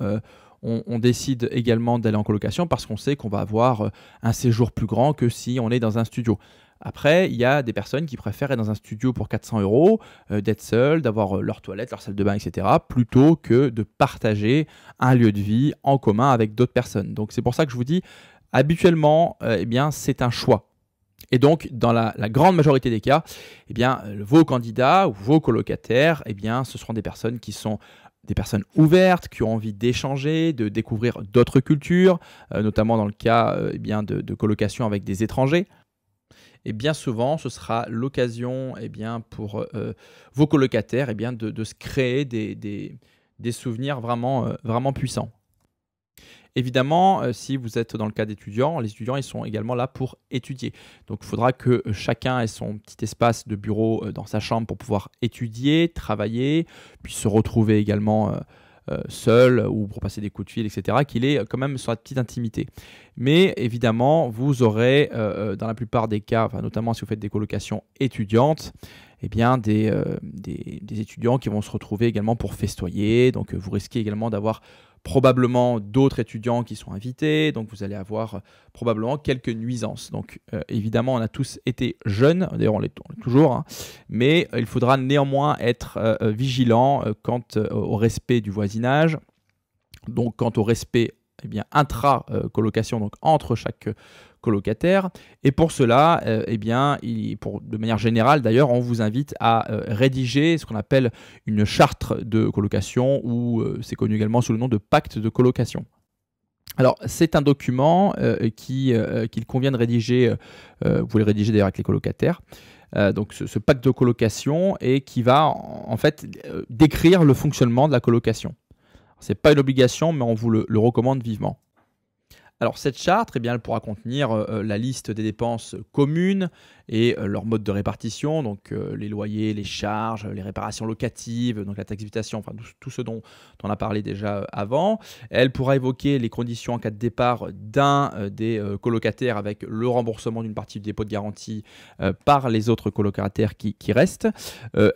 S1: on décide également d'aller en colocation parce qu'on sait qu'on va avoir un séjour plus grand que si on est dans un studio. Après, il y a des personnes qui préfèrent être dans un studio pour 400 €, d'être seuls, d'avoir leur toilette, leur salle de bain, etc., plutôt que de partager un lieu de vie en commun avec d'autres personnes. Donc c'est pour ça que je vous dis, habituellement, eh bien, c'est un choix. Et donc, dans la grande majorité des cas, eh bien, vos candidats ou vos colocataires, eh bien, ce seront des personnes qui sont des personnes ouvertes qui ont envie d'échanger, de découvrir d'autres cultures, notamment dans le cas eh bien, de colocation avec des étrangers. Et bien souvent, ce sera l'occasion eh bien, pour vos colocataires eh bien, de se créer des souvenirs vraiment puissants. Évidemment, si vous êtes dans le cas d'étudiants, les étudiants ils sont également là pour étudier. Donc il faudra que chacun ait son petit espace de bureau dans sa chambre pour pouvoir étudier, travailler, puis se retrouver également seul ou pour passer des coups de fil, etc., qu'il ait quand même sa petite intimité. Mais évidemment, vous aurez dans la plupart des cas, enfin, notamment si vous faites des colocations étudiantes, eh bien, des étudiants qui vont se retrouver également pour festoyer. Donc vous risquez également d'avoir probablement d'autres étudiants qui sont invités, donc vous allez avoir probablement quelques nuisances. Donc évidemment, on a tous été jeunes, d'ailleurs on l'est toujours, hein, mais il faudra néanmoins être vigilant quant au respect du voisinage, donc quant au respect eh bien, intra-colocation, donc entre chaque colocataire. Et pour cela, eh bien, de manière générale d'ailleurs, on vous invite à rédiger ce qu'on appelle une charte de colocation ou c'est connu également sous le nom de pacte de colocation. Alors, c'est un document qu'il convient de rédiger, vous pouvez le rédiger d'ailleurs avec les colocataires, donc ce pacte de colocation et qui va en fait décrire le fonctionnement de la colocation. Ce n'est pas une obligation, mais on vous le recommande vivement. Alors cette charte, eh bien, elle pourra contenir la liste des dépenses communes et leur mode de répartition, donc les loyers, les charges, les réparations locatives, donc la taxe d'habitation, enfin tout ce dont on a parlé déjà avant. Elle pourra évoquer les conditions en cas de départ d'un des colocataires avec le remboursement d'une partie du dépôt de garantie par les autres colocataires qui restent.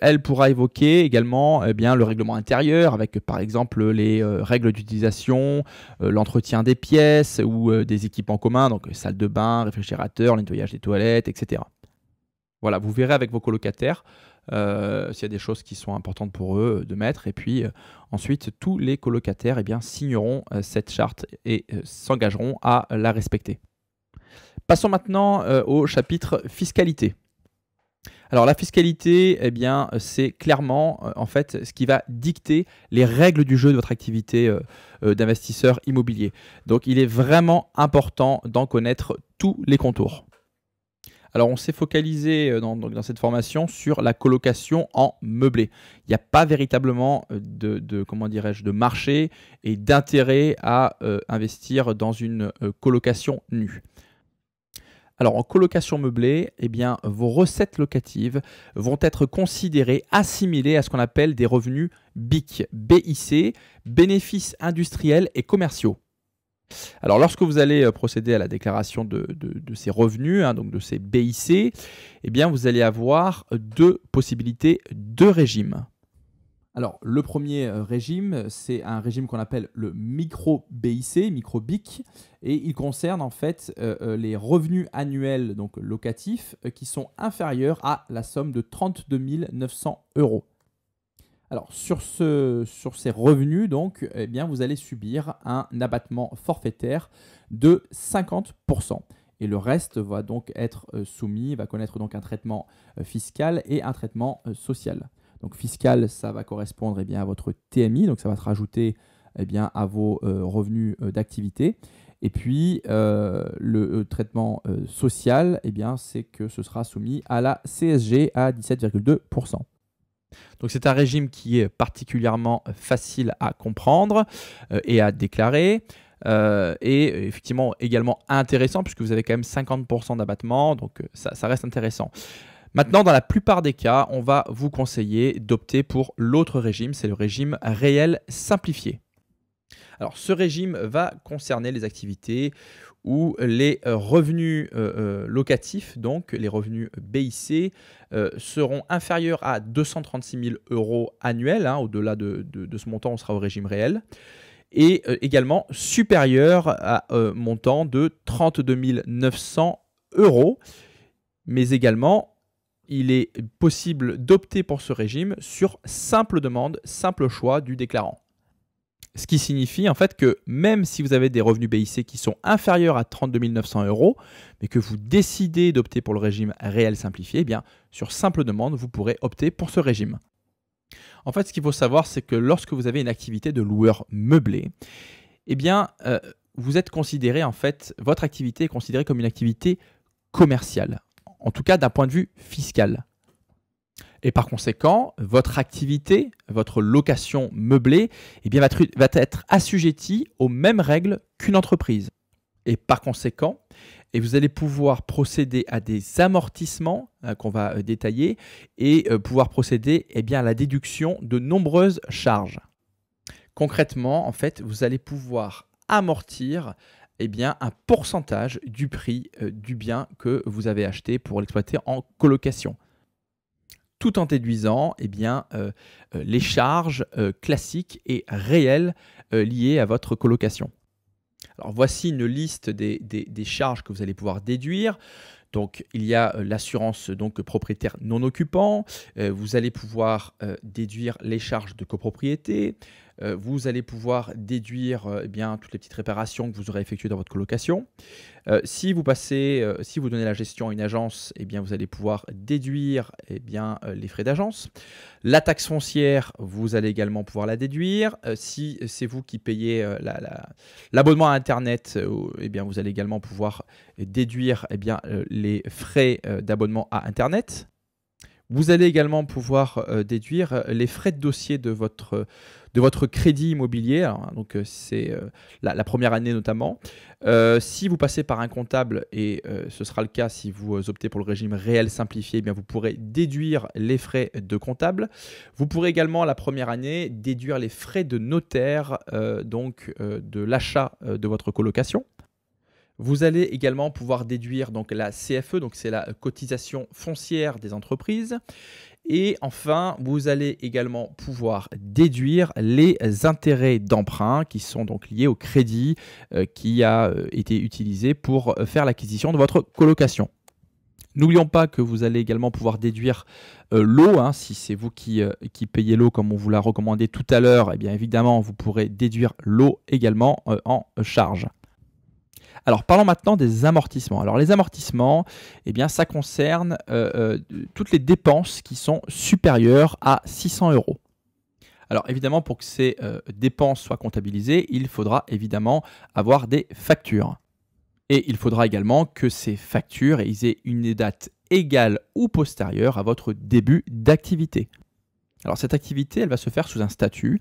S1: Elle pourra évoquer également eh bien, le règlement intérieur avec par exemple les règles d'utilisation, l'entretien des pièces ou des équipements communs, donc salle de bain, réfrigérateur, nettoyage des toilettes, etc. Voilà, vous verrez avec vos colocataires s'il y a des choses qui sont importantes pour eux de mettre. Et puis ensuite, tous les colocataires eh bien, signeront cette charte et s'engageront à la respecter. Passons maintenant au chapitre fiscalité. Alors la fiscalité, eh bien, c'est clairement en fait ce qui va dicter les règles du jeu de votre activité d'investisseur immobilier. Donc il est vraiment important d'en connaître tous les contours. Alors on s'est focalisé dans cette formation sur la colocation en meublé. Il n'y a pas véritablement comment dirais-je, de marché et d'intérêt à investir dans une colocation nue. Alors en colocation meublée, eh bien, vos recettes locatives vont être considérées, assimilées à ce qu'on appelle des revenus BIC, BIC, bénéfices industriels et commerciaux. Alors lorsque vous allez procéder à la déclaration de ces revenus, hein, donc de ces BIC, eh bien, vous allez avoir deux possibilités, deux régimes. Alors, le premier régime, c'est un régime qu'on appelle le micro-BIC, micro-BIC, et il concerne en fait les revenus annuels donc locatifs qui sont inférieurs à la somme de 32 900 €. Alors, sur ces revenus, donc, eh bien, vous allez subir un abattement forfaitaire de 50%. Et le reste va donc être va connaître donc un traitement fiscal et un traitement social. Donc fiscal, ça va correspondre eh bien, à votre TMI, donc ça va se rajouter eh bien, à vos revenus d'activité. Et puis le traitement social, eh bien, c'est que ce sera soumis à la CSG à 17,2%. Donc c'est un régime qui est particulièrement facile à comprendre et à déclarer. Et effectivement également intéressant puisque vous avez quand même 50% d'abattement, donc ça reste intéressant. Maintenant, dans la plupart des cas, on va vous conseiller d'opter pour l'autre régime, c'est le régime réel simplifié. Alors, ce régime va concerner les activités où les revenus locatifs, donc les revenus BIC, seront inférieurs à 236 000 € annuels. Hein, au-delà de ce montant, on sera au régime réel. Et également supérieurs à un montant de 32 900 €. Mais également, il est possible d'opter pour ce régime sur simple demande, simple choix du déclarant. Ce qui signifie en fait que même si vous avez des revenus BIC qui sont inférieurs à 32 900 €, mais que vous décidez d'opter pour le régime réel simplifié, eh bien, sur simple demande, vous pourrez opter pour ce régime. En fait, ce qu'il faut savoir, c'est que lorsque vous avez une activité de loueur meublé, eh bien, vous êtes considéré, en fait, votre activité est considérée comme une activité commerciale, en tout cas d'un point de vue fiscal. Et par conséquent, votre activité, votre location meublée, eh bien, va être assujettie aux mêmes règles qu'une entreprise. Et par conséquent, et vous allez pouvoir procéder à des amortissements qu'on va détailler et pouvoir procéder à la déduction de nombreuses charges. Concrètement, en fait, vous allez pouvoir amortir un pourcentage du prix du bien que vous avez acheté pour l'exploiter en colocation, tout en déduisant les charges classiques et réelles liées à votre colocation. Alors voici une liste des charges que vous allez pouvoir déduire. Donc il y a l'assurance propriétaire non occupant, vous allez pouvoir déduire les charges de copropriété, vous allez pouvoir déduire toutes les petites réparations que vous aurez effectuées dans votre colocation. Si vous donnez la gestion à une agence, vous allez pouvoir déduire les frais d'agence. La taxe foncière, vous allez également pouvoir la déduire. Si c'est vous qui payez l'abonnement à Internet, vous allez également pouvoir déduire les frais d'abonnement à Internet. Vous allez également pouvoir déduire les frais de dossier de votre crédit immobilier. Alors, donc c'est la première année notamment. Si vous passez par un comptable, et ce sera le cas si vous optez pour le régime réel simplifié, vous pourrez déduire les frais de comptable. Vous pourrez également la première année déduire les frais de notaire de l'achat de votre colocation. Vous allez également pouvoir déduire la CFE, donc c'est la cotisation foncière des entreprises. Et enfin, vous allez également pouvoir déduire les intérêts d'emprunt qui sont donc liés au crédit qui a été utilisé pour faire l'acquisition de votre colocation. N'oublions pas que vous allez également pouvoir déduire l'eau, si c'est vous qui payez l'eau comme on vous l'a recommandé tout à l'heure, évidemment vous pourrez déduire l'eau également en charge. Alors, parlons maintenant des amortissements. Alors, les amortissements, ça concerne toutes les dépenses qui sont supérieures à 600 €. Alors, évidemment, pour que ces dépenses soient comptabilisées, il faudra évidemment avoir des factures. Et il faudra également que ces factures aient une date égale ou postérieure à votre début d'activité. Alors, cette activité, elle va se faire sous un statut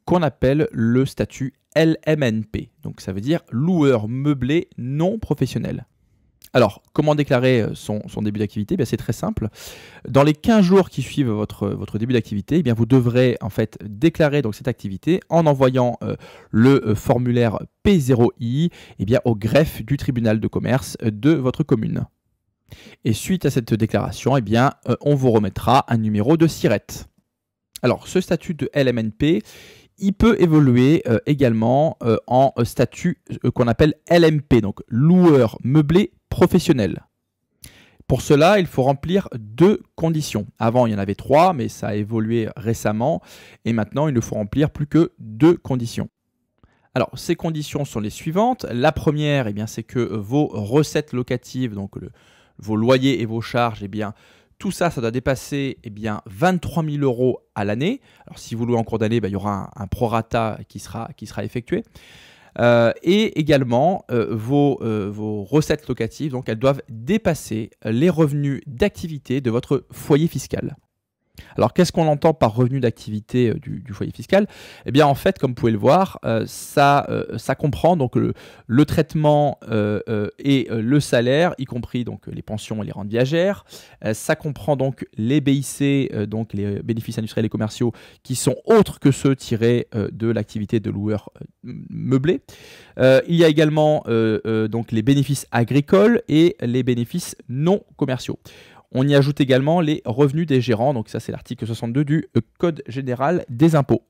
S1: qu'on appelle le statut LMNP. Donc, ça veut dire loueur meublé non professionnel. Alors, comment déclarer son début d'activité? C'est très simple. Dans les 15 jours qui suivent votre début d'activité, vous devrez en fait déclarer cette activité en envoyant le formulaire P0I au greffe du tribunal de commerce de votre commune. Et suite à cette déclaration, on vous remettra un numéro de SIRET. Alors, ce statut de LMNP, il peut évoluer également en statut qu'on appelle LMP, donc loueur meublé professionnel. Pour cela, il faut remplir 2 conditions. Avant, il y en avait 3, mais ça a évolué récemment. Et maintenant, il ne faut remplir plus que 2 conditions. Alors, ces conditions sont les suivantes. La première, c'est que vos recettes locatives, donc vos loyers et vos charges, tout ça, ça doit dépasser 23 000 € à l'année. Alors, si vous louez en cours d'année, il y aura un prorata qui sera effectué. Et également, vos recettes locatives, donc elles doivent dépasser les revenus d'activité de votre foyer fiscal. Alors, qu'est-ce qu'on entend par revenu d'activité du foyer fiscal? En fait, comme vous pouvez le voir, ça comprend donc le traitement et le salaire, y compris donc les pensions et les rentes viagères. Ça comprend donc les BIC, donc les bénéfices industriels et commerciaux, qui sont autres que ceux tirés de l'activité de loueur meublé. Il y a également donc les bénéfices agricoles et les bénéfices non commerciaux. On y ajoute également les revenus des gérants, donc ça c'est l'article 62 du Code général des impôts.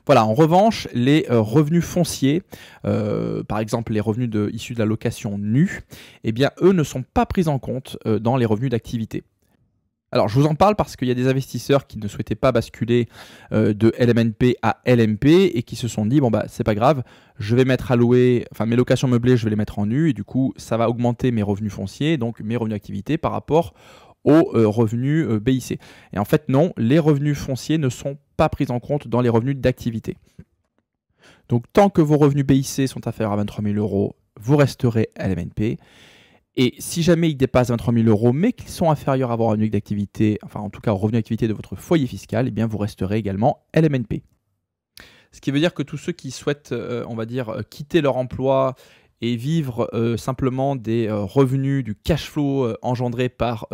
S1: Voilà, en revanche, les revenus fonciers, par exemple les revenus issus de la location nue, eux ne sont pas pris en compte dans les revenus d'activité. Alors, je vous en parle parce qu'il y a des investisseurs qui ne souhaitaient pas basculer de LMNP à LMP et qui se sont dit, c'est pas grave, je vais mettre à louer, mes locations meublées, je vais les mettre en nu et du coup, ça va augmenter mes revenus fonciers, donc mes revenus d'activité par rapport aux revenus BIC. Et en fait, non, les revenus fonciers ne sont pas pris en compte dans les revenus d'activité. Donc, tant que vos revenus BIC sont inférieurs à 23 000 €, vous resterez LMNP. Et si jamais ils dépassent 23 000 €, mais qu'ils sont inférieurs à vos revenus d'activité, enfin en tout cas aux revenus d'activité de votre foyer fiscal, eh bien vous resterez également LMNP. Ce qui veut dire que tous ceux qui souhaitent, on va dire, quitter leur emploi et vivre simplement des revenus, du cash flow engendré par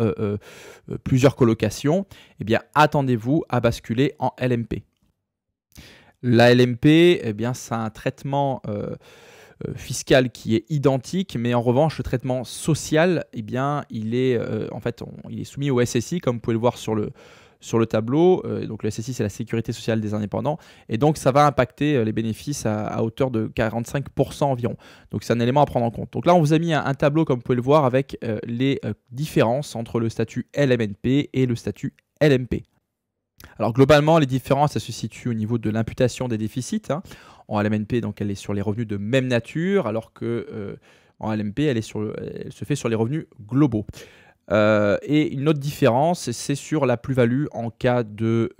S1: plusieurs colocations, eh bien attendez-vous à basculer en LMP. La LMP, eh bien, c'est un traitement fiscal qui est identique, mais en revanche, le traitement social, eh bien, il est, il est soumis au SSI, comme vous pouvez le voir sur le tableau. Donc le SSI, c'est la sécurité sociale des indépendants. Et donc, ça va impacter les bénéfices à hauteur de 45% environ. Donc, c'est un élément à prendre en compte. Donc là, on vous a mis un tableau, comme vous pouvez le voir, avec les différences entre le statut LMNP et le statut LMP. Alors globalement, les différences, elles se situent au niveau de l'imputation des déficits. En LMNP, donc, elle est sur les revenus de même nature, alors que en LMP, elle se fait sur les revenus globaux. Et une autre différence, c'est sur la plus-value en cas de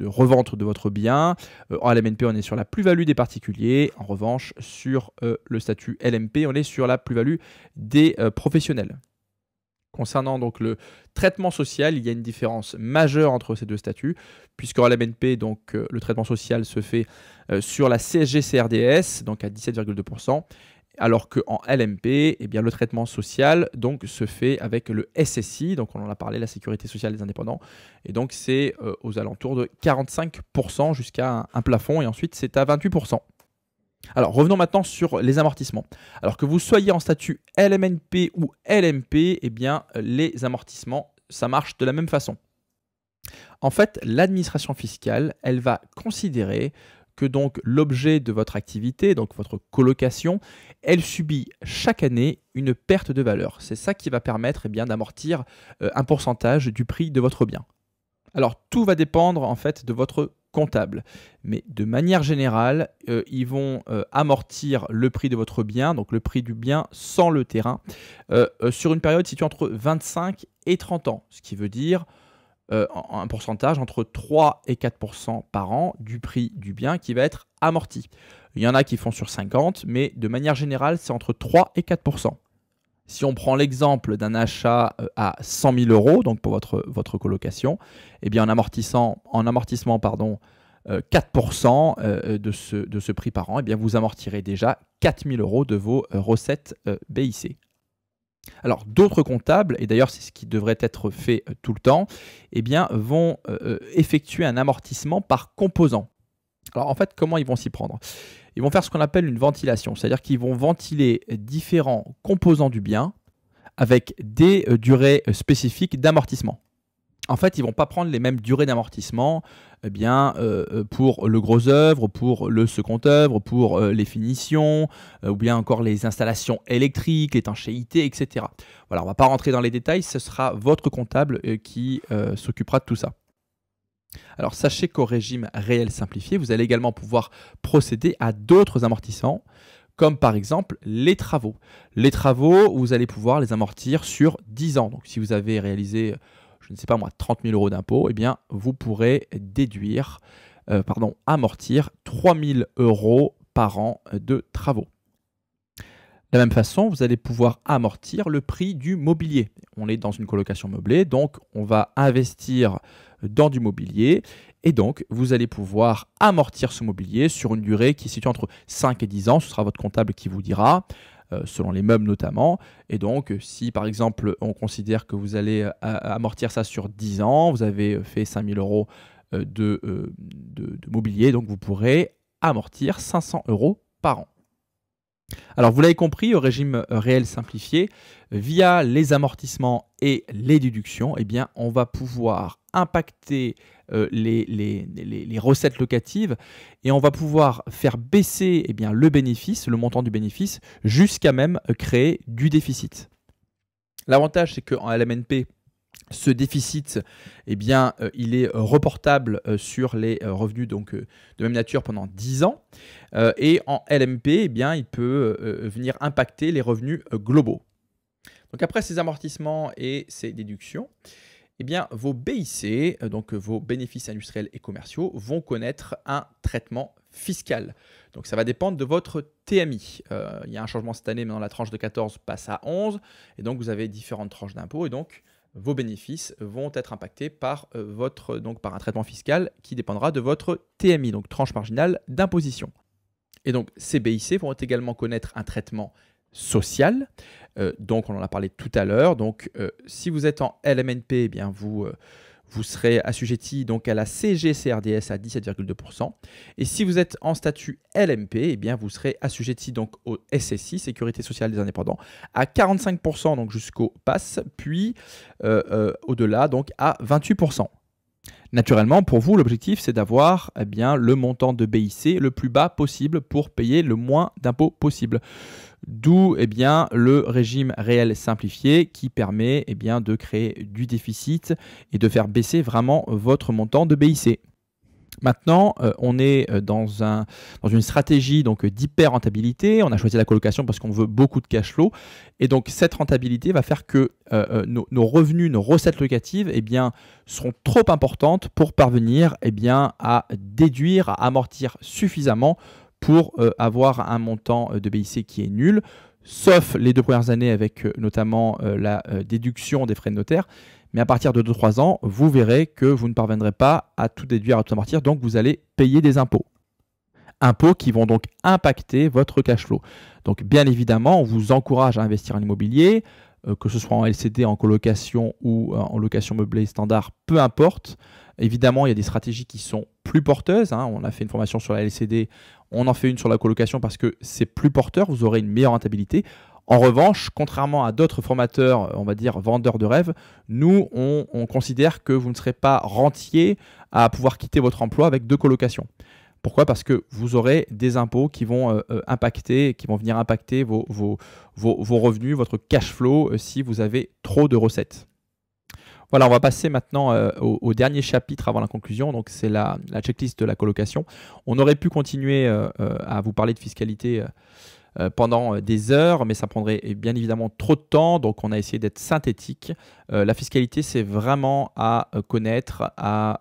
S1: revente de votre bien. En LMNP, on est sur la plus-value des particuliers. En revanche, sur le statut LMP, on est sur la plus-value des professionnels. Concernant donc le traitement social, il y a une différence majeure entre ces deux statuts, puisqu'en LMNP, donc, le traitement social se fait sur la CSG-CRDS, donc à 17,2%, alors qu'en LMP, eh bien, le traitement social donc, se fait avec le SSI, donc on en a parlé, la sécurité sociale des indépendants, et donc c'est aux alentours de 45% jusqu'à un plafond, et ensuite c'est à 28%. Alors, revenons maintenant sur les amortissements. Alors que vous soyez en statut LMNP ou LMP, eh bien, les amortissements, ça marche de la même façon. En fait, l'administration fiscale, elle va considérer que donc l'objet de votre activité, donc votre colocation, elle subit chaque année une perte de valeur. C'est ça qui va permettre eh bien, d'amortir un pourcentage du prix de votre bien. Alors, tout va dépendre en fait de votre comptable. Mais de manière générale, ils vont amortir le prix de votre bien, donc le prix du bien sans le terrain, sur une période située entre 25 et 30 ans. Ce qui veut dire un pourcentage entre 3 et 4% par an du prix du bien qui va être amorti. Il y en a qui font sur 50, mais de manière générale, c'est entre 3 et 4%. Si on prend l'exemple d'un achat à 100 000 €, donc pour votre colocation, eh bien en amortissement 4% de ce prix par an, eh bien vous amortirez déjà 4 000 € de vos recettes BIC. Alors d'autres comptables, et d'ailleurs c'est ce qui devrait être fait tout le temps, eh bien, vont effectuer un amortissement par composant. Alors en fait, comment ils vont s'y prendre? Ils vont faire ce qu'on appelle une ventilation, c'est-à-dire qu'ils vont ventiler différents composants du bien avec des durées spécifiques d'amortissement. En fait, ils ne vont pas prendre les mêmes durées d'amortissement pour le gros œuvre, pour le second œuvre, pour les finitions, ou bien encore les installations électriques, l'étanchéité, etc. Voilà, on ne va pas rentrer dans les détails, ce sera votre comptable qui s'occupera de tout ça. Alors sachez qu'au régime réel simplifié, vous allez également pouvoir procéder à d'autres amortissements, comme par exemple les travaux. Les travaux, vous allez pouvoir les amortir sur 10 ans. Donc si vous avez réalisé, je ne sais pas moi, 30 000 € d'impôts, eh bien vous pourrez amortir 3 000 € par an de travaux. De la même façon, vous allez pouvoir amortir le prix du mobilier. On est dans une colocation meublée, donc on va investir dans du mobilier et donc vous allez pouvoir amortir ce mobilier sur une durée qui se situe entre 5 et 10 ans. Ce sera votre comptable qui vous dira, selon les meubles notamment. Et donc, si par exemple on considère que vous allez amortir ça sur 10 ans, vous avez fait 5 000 € de mobilier, donc vous pourrez amortir 500 € par an. Alors, vous l'avez compris, au régime réel simplifié, via les amortissements et les déductions, eh bien, on va pouvoir impacter les recettes locatives et on va pouvoir faire baisser le bénéfice, le montant du bénéfice, jusqu'à même créer du déficit. L'avantage, c'est qu'en LMNP, ce déficit, il est reportable sur les revenus de même nature pendant 10 ans. Et en LMP, il peut venir impacter les revenus globaux. Donc après ces amortissements et ces déductions, eh bien, vos BIC, donc vos bénéfices industriels et commerciaux, vont connaître un traitement fiscal. Donc ça va dépendre de votre TMI. Il y a un changement cette année, maintenant la tranche de 14 passe à 11, et donc vous avez différentes tranches d'impôts, et donc vos bénéfices vont être impactés par, par un traitement fiscal qui dépendra de votre TMI, donc tranche marginale d'imposition. Et donc ces BIC vont également connaître un traitement social. Donc on en a parlé tout à l'heure. Donc si vous êtes en LMNP, eh bien vous serez assujetti donc à la CGCRDS à 17,2%. Et si vous êtes en statut LMP, eh bien vous serez assujetti donc au SSI, Sécurité sociale des indépendants, à 45% donc jusqu'au PASS, puis au-delà donc à 28%. Naturellement, pour vous, l'objectif, c'est d'avoir le montant de BIC le plus bas possible pour payer le moins d'impôts possible. D'où le régime réel simplifié qui permet de créer du déficit et de faire baisser vraiment votre montant de BIC. Maintenant, on est dans une stratégie d'hyper-rentabilité. On a choisi la colocation parce qu'on veut beaucoup de cash flow. Et donc, cette rentabilité va faire que nos revenus, nos recettes locatives seront trop importantes pour parvenir à déduire, à amortir suffisamment pour avoir un montant de BIC qui est nul, sauf les 2 premières années avec notamment la déduction des frais de notaire. Mais à partir de 2-3 ans, vous verrez que vous ne parviendrez pas à tout déduire, à tout amortir, donc vous allez payer des impôts. Impôts qui vont donc impacter votre cash flow. Donc bien évidemment, on vous encourage à investir en immobilier, que ce soit en LCD, en colocation ou en location meublée standard, peu importe. Évidemment, il y a des stratégies qui sont plus porteuses. On a fait une formation sur la LCD, on en fait une sur la colocation parce que c'est plus porteur, vous aurez une meilleure rentabilité. En revanche, contrairement à d'autres formateurs, on va dire vendeurs de rêves, nous, on considère que vous ne serez pas rentier à pouvoir quitter votre emploi avec 2 colocations. Pourquoi ? Parce que vous aurez des impôts qui vont venir impacter vos revenus, votre cash flow, si vous avez trop de recettes. Voilà, on va passer maintenant au dernier chapitre avant la conclusion. Donc, c'est la checklist de la colocation. On aurait pu continuer à vous parler de fiscalité pendant des heures, mais ça prendrait bien évidemment trop de temps, donc on a essayé d'être synthétique. La fiscalité, c'est vraiment à connaître, à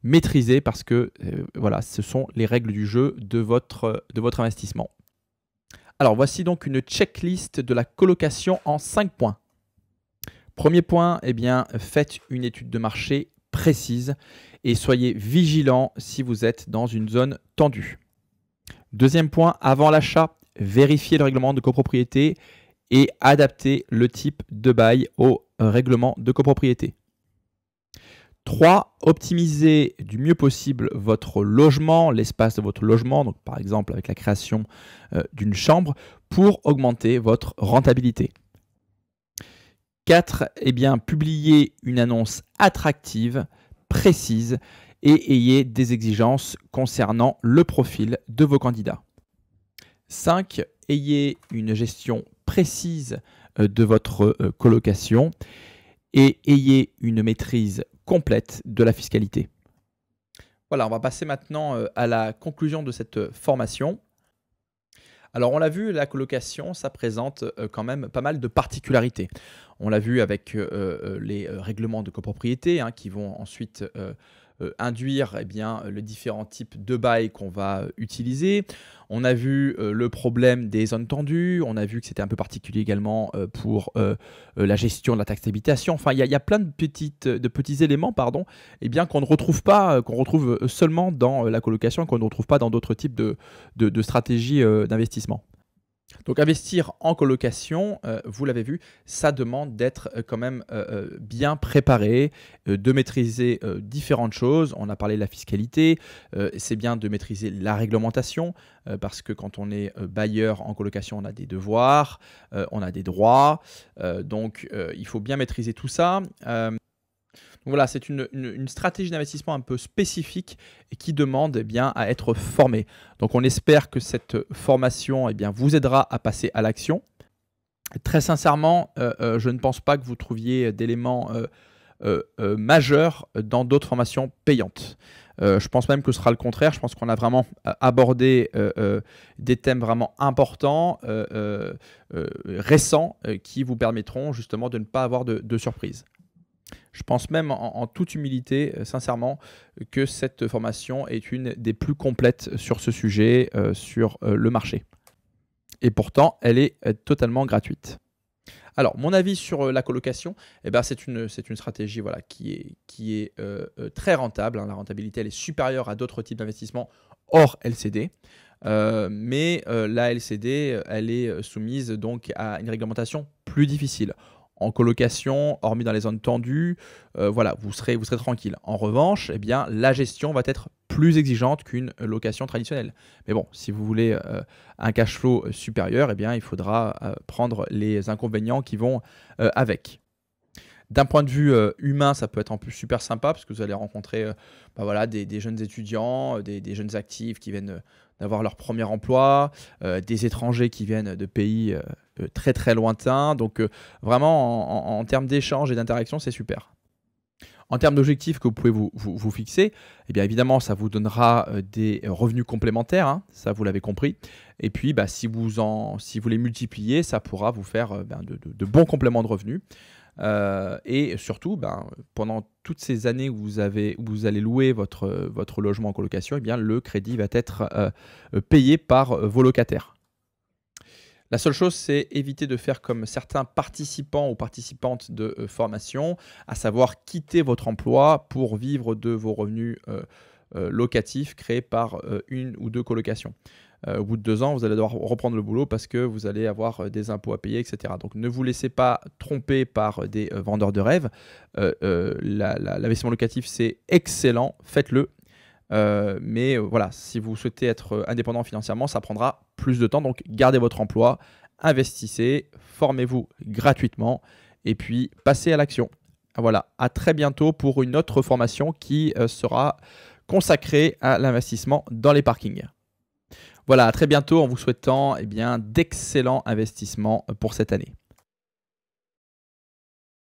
S1: maîtriser, parce que voilà, ce sont les règles du jeu de votre investissement. Alors voici donc une checklist de la colocation en 5 points. Premier point, faites une étude de marché précise et soyez vigilant si vous êtes dans une zone tendue. Deuxième point, avant l'achat, vérifiez le règlement de copropriété et adaptez le type de bail au règlement de copropriété. 3. Optimisez du mieux possible votre logement, l'espace de votre logement, donc par exemple avec la création d'une chambre, pour augmenter votre rentabilité. 4. Publiez une annonce attractive, précise et ayez des exigences concernant le profil de vos candidats. 5. Ayez une gestion précise de votre colocation et ayez une maîtrise complète de la fiscalité. Voilà, on va passer maintenant à la conclusion de cette formation. Alors on l'a vu, la colocation, ça présente quand même pas mal de particularités. On l'a vu avec les règlements de copropriété qui vont ensuite induire les différents types de bail qu'on va utiliser. On a vu le problème des zones tendues, on a vu que c'était un peu particulier également pour la gestion de la taxe d'habitation. Enfin, il y a plein de petits éléments qu'on ne retrouve pas, qu'on retrouve seulement dans la colocation et qu'on ne retrouve pas dans d'autres types de stratégies d'investissement. Donc investir en colocation, vous l'avez vu, ça demande d'être quand même bien préparé, de maîtriser différentes choses. On a parlé de la fiscalité, c'est bien de maîtriser la réglementation, parce que quand on est bailleur en colocation, on a des devoirs, on a des droits, donc il faut bien maîtriser tout ça. Voilà, c'est une stratégie d'investissement un peu spécifique et qui demande à être formé. Donc on espère que cette formation vous aidera à passer à l'action. Très sincèrement, je ne pense pas que vous trouviez d'éléments majeurs dans d'autres formations payantes. Je pense même que ce sera le contraire. Je pense qu'on a vraiment abordé des thèmes vraiment importants, récents, qui vous permettront justement de ne pas avoir de surprise. Je pense même en toute humilité, sincèrement, que cette formation est une des plus complètes sur ce sujet, sur le marché. Et pourtant, elle est totalement gratuite. Alors, mon avis sur la colocation, eh ben, c'est une stratégie voilà, qui est très rentable. Hein. La rentabilité, elle est supérieure à d'autres types d'investissements hors LCD. Mais la LCD, elle est soumise donc à une réglementation plus difficile. En colocation, hormis dans les zones tendues, voilà, vous serez tranquille. En revanche, eh bien, la gestion va être plus exigeante qu'une location traditionnelle. Mais bon, si vous voulez un cash flow supérieur, eh bien, il faudra prendre les inconvénients qui vont avec. D'un point de vue humain, ça peut être en plus super sympa parce que vous allez rencontrer voilà, des jeunes étudiants, des jeunes actifs qui viennent d'avoir leur premier emploi, des étrangers qui viennent de pays très très lointains. Donc vraiment, en termes d'échange et d'interaction, c'est super. En termes d'objectifs que vous pouvez vous fixer, eh bien évidemment, ça vous donnera des revenus complémentaires, hein, ça vous l'avez compris. Et puis, si vous les multipliez, ça pourra vous faire de bons compléments de revenus. Et surtout, pendant toutes ces années où vous allez louer votre logement en colocation, eh bien, le crédit va être payé par vos locataires. La seule chose, c'est éviter de faire comme certains participants ou participantes de formation, à savoir quitter votre emploi pour vivre de vos revenus locatifs créés par une ou deux colocations. Au bout de 2 ans, vous allez devoir reprendre le boulot parce que vous allez avoir des impôts à payer, etc. Donc ne vous laissez pas tromper par des vendeurs de rêves. L'investissement locatif, c'est excellent, faites-le. Mais voilà, si vous souhaitez être indépendant financièrement, ça prendra plus de temps. Donc gardez votre emploi, investissez, formez-vous gratuitement et puis passez à l'action. Voilà, à très bientôt pour une autre formation qui sera consacrée à l'investissement dans les parkings. Voilà, à très bientôt en vous souhaitant d'excellents investissements pour cette année.